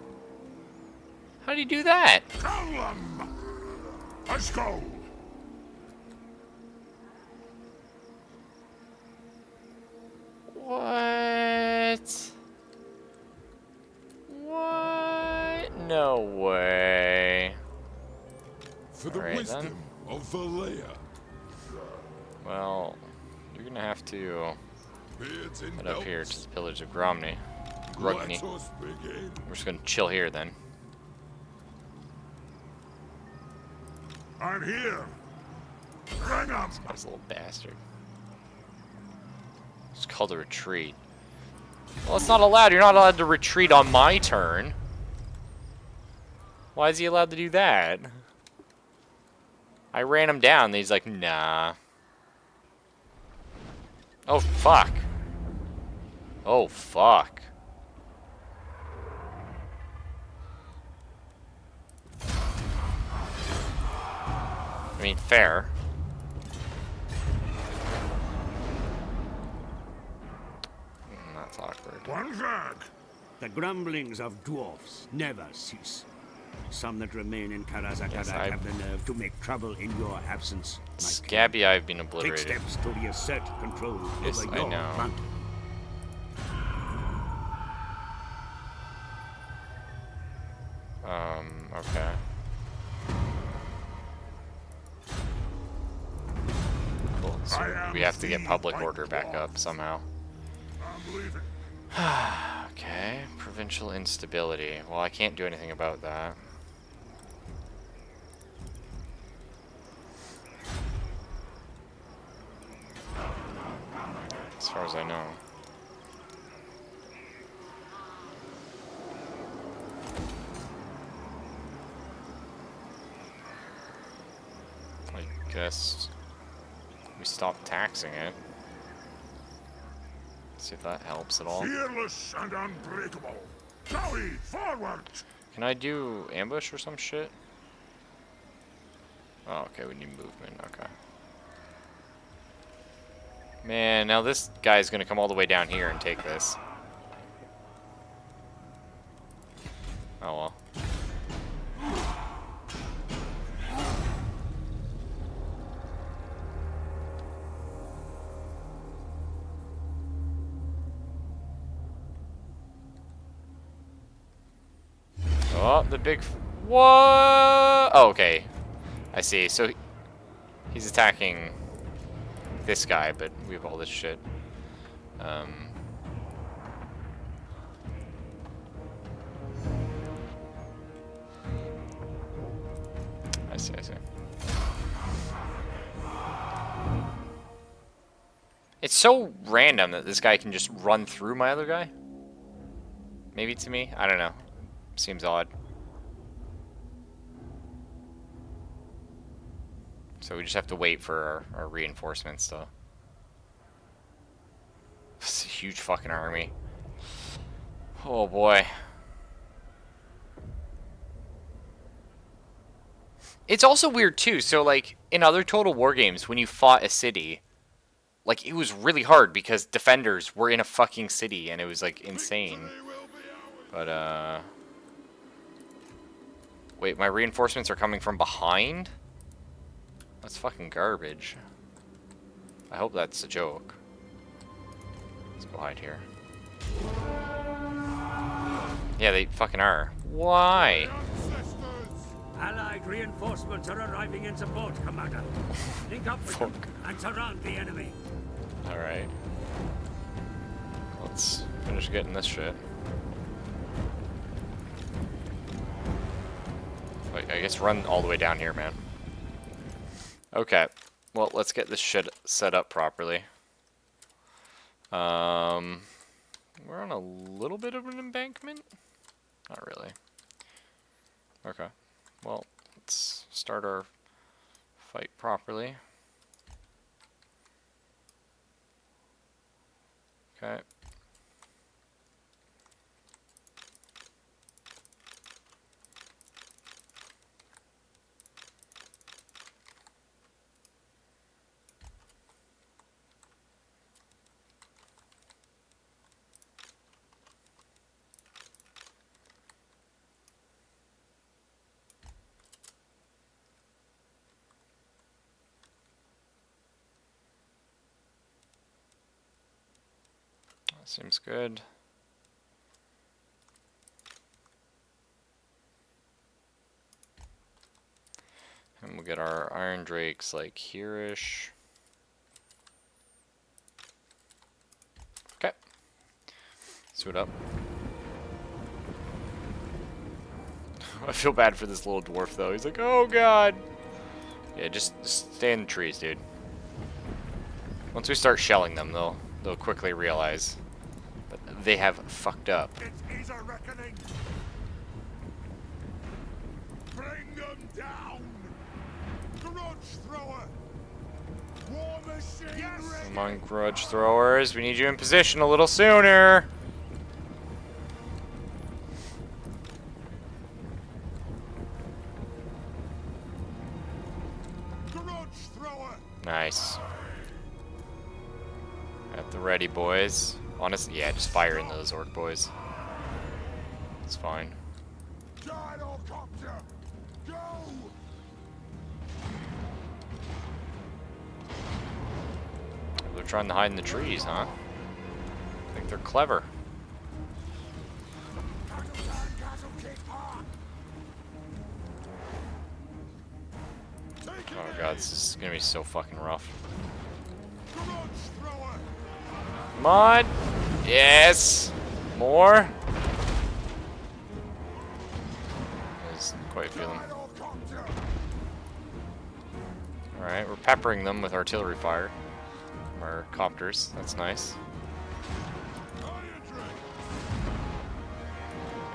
How do you do that? Tell them. Let's go. What? What? No way. For the Alright, wisdom then. of Valea. Well, you're gonna have to Beards and head up here belts. to the pillage of Gromny. Grugny. Let us begin. We're just gonna chill here then. I'm here. Bring 'em. This little bastard. It's called a retreat. Well, it's not allowed. You're not allowed to retreat on my turn. Why is he allowed to do that? I ran him down, and he's like, nah. Oh, fuck. Oh, fuck. mean, fair. That's awkward. One flag. The grumblings of dwarfs never cease. Some that remain in Karazakarak Yes, have the nerve to make trouble in your absence. my king. Scabby, I've been Take obliterated. steps to reassert control Yes, over I your know. mountain. Okay. Cool. So we have to get public order back up somehow. I'm leaving. Okay, provincial instability. Well, I can't do anything about that. As far as I know. I guess we stop taxing it. See if that helps at all. Fearless and unbreakable. Zoe, forward! Can I do ambush or some shit? Oh, okay, we need movement, okay. Man, now this guy's gonna come all the way down here and take this. Oh well. Oh, the big... What? Oh, okay. I see. So he's attacking this guy, but we have all this shit. I see, I see. It's so random that this guy can just run through my other guy. Maybe to me? I don't know. Seems odd. So we just have to wait for our reinforcements, though. It's a huge fucking army. Oh boy. It's also weird too. So like in other Total War games, when you fought a city, like it was really hard because defenders were in a fucking city and it was like insane. But wait, my reinforcements are coming from behind? That's fucking garbage. I hope that's a joke. Let's go hide here. Yeah, they fucking are. Why? Allied reinforcements are arriving in support, Commander. Link up with them and surround the enemy. Alright. Let's finish getting this shit. Wait, I guess run all the way down here, man. Okay. Well, let's get this shit set up properly. We're on a little bit of an embankment? Not really. Okay. Well, let's start our fight properly. Okay. Seems good. And we'll get our Iron Drakes like here-ish. Okay. Suit up. I feel bad for this little dwarf though. He's like, oh god. Yeah, just stay in the trees, dude. Once we start shelling them, they'll quickly realize that they have fucked up. It is a reckoning. Bring them down. Grudge thrower. War machine. Yes. Come on, grudge throwers. We need you in position a little sooner. drakes. At the ready, boys. Honestly, yeah, just fire in those orc boys. It's fine. They're trying to hide in the trees, huh? I think they're clever. Oh god, this is gonna be so fucking rough. Come on! Yes! More! There's quite a feeling. Alright, we're peppering them with artillery fire. Our copters, that's nice.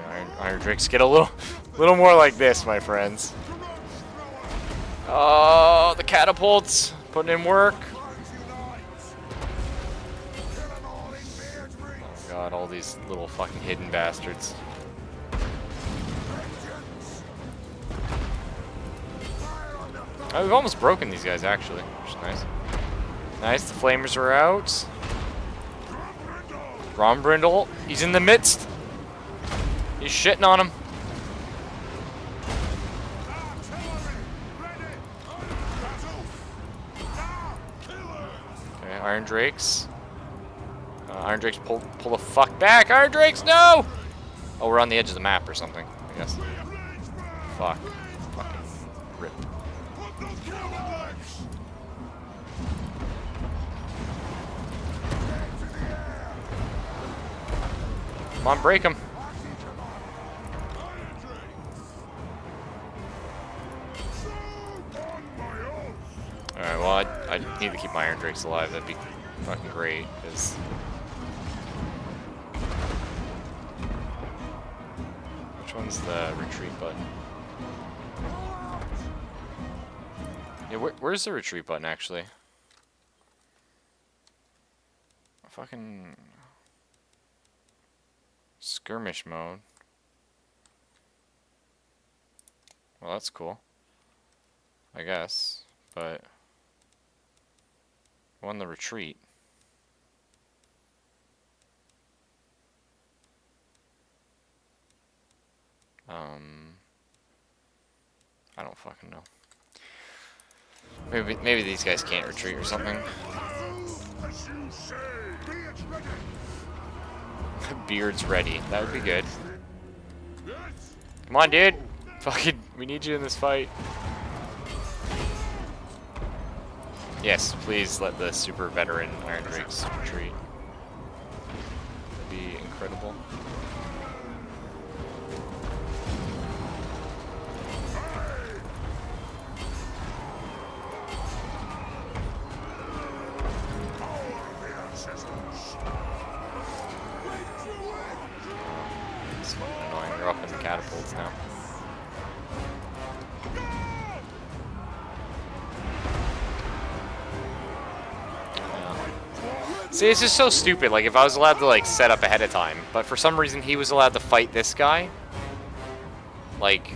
Okay, Iron Drakes get a little more like this, my friends. Oh, the catapults putting in work. Oh god, all these little fucking hidden bastards. Oh, we've almost broken these guys actually, which is nice. Nice, the flamers are out. Grombrindle, he's in the midst. He's shitting on him. Okay, Iron Drakes. Iron Drakes, pull the fuck back. Iron Drakes, no! Oh, we're on the edge of the map or something, I guess. Fuck. Fucking rip. Come on, break him. Alright, well, I need to keep my Iron Drakes alive. That'd be fucking great, because... Which one's the retreat button? Yeah, where's the retreat button, actually? Fucking... Skirmish mode. Well, that's cool. I guess, but... Won the retreat. I don't fucking know. Maybe these guys can't retreat or something. Beard's ready. That would be good. Come on, dude. Fucking, we need you in this fight. Yes, please let the super veteran Iron Drakes retreat. That'd be incredible. It's annoying. They're up in the catapults now. See, it's just so stupid. Like, if I was allowed to, like, set up ahead of time, but for some reason he was allowed to fight this guy. Like,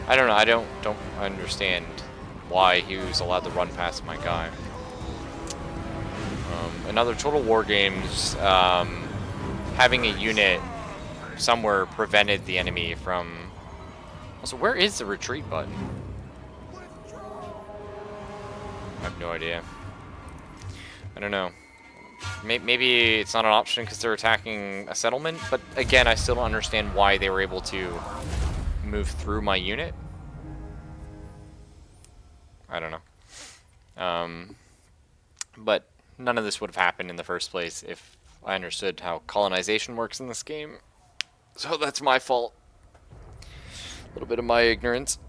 I don't know. I don't understand why he was allowed to run past my guy. Another Total War Games, having a unit somewhere prevented the enemy from... Also, where is the retreat button? I have no idea. I don't know. Maybe it's not an option because they're attacking a settlement, but again, I still don't understand why they were able to move through my unit. I don't know. But none of this would have happened in the first place if I understood how colonization works in this game. So that's my fault. A little bit of my ignorance.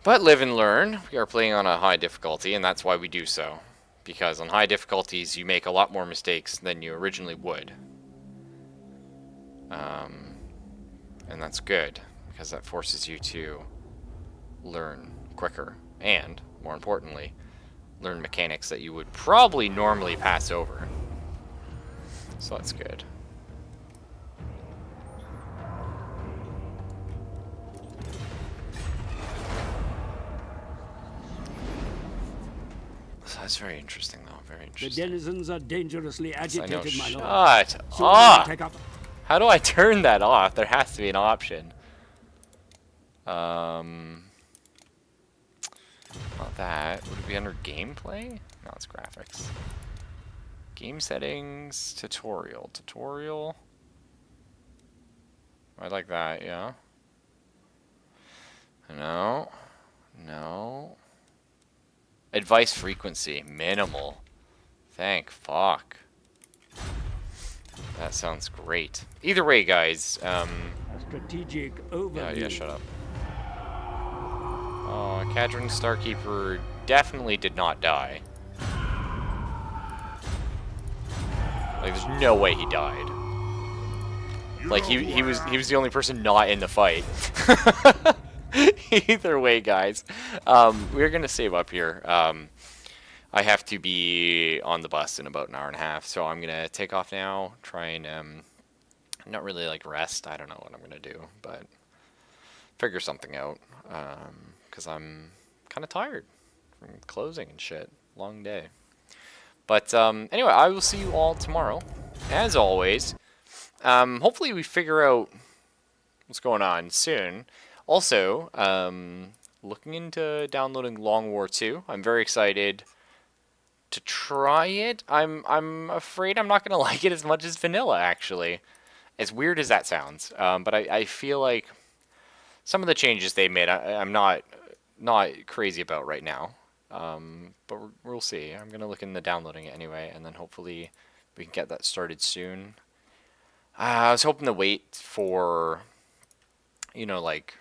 But live and learn. We are playing on a high difficulty, and that's why we do so. Because on high difficulties, you make a lot more mistakes than you originally would. And that's good, because that forces you to learn quicker. And, more importantly, learn mechanics that you would probably normally pass over. So that's good. That's very interesting, though. Very The interesting. denizens are dangerously I know. agitated, my lord. Shut Soon we will up! take up. How do I turn that off? There has to be an option. Not that. Would it be under gameplay? No, it's graphics. Game settings, tutorial. Tutorial. I like that, yeah. No. No. Advice frequency, minimal. Thank fuck. That sounds great. Either way, guys, Strategic overview. yeah, shut up. Oh, Cadron Starkeeper definitely did not die. Like, there's no way he died. Like, he was the only person not in the fight. Either way, guys, we're gonna save up here. I have to be on the bus in about an hour and a half, so I'm gonna take off now. Try and not really like rest. I don't know what I'm gonna do, but figure something out. Because I'm kind of tired from closing and shit. Long day. But anyway, I will see you all tomorrow, as always. Hopefully we figure out what's going on soon. Also, looking into downloading Long War 2. I'm very excited to try it. I'm afraid I'm not going to like it as much as vanilla, actually. As weird as that sounds. But I feel like some of the changes they made, I'm not crazy about right now. But we'll see. I'm going to look into downloading it anyway, and then hopefully we can get that started soon. I was hoping to wait for, you know, like,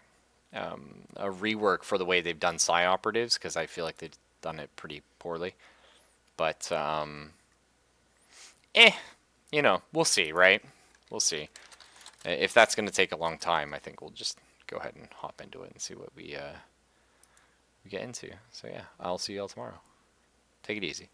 a rework for the way they've done Psi Operatives, because I feel like they've done it pretty poorly. But, you know, we'll see, right? We'll see. If that's going to take a long time, I think we'll just go ahead and hop into it and see what we get into. So yeah, I'll see you all tomorrow. Take it easy.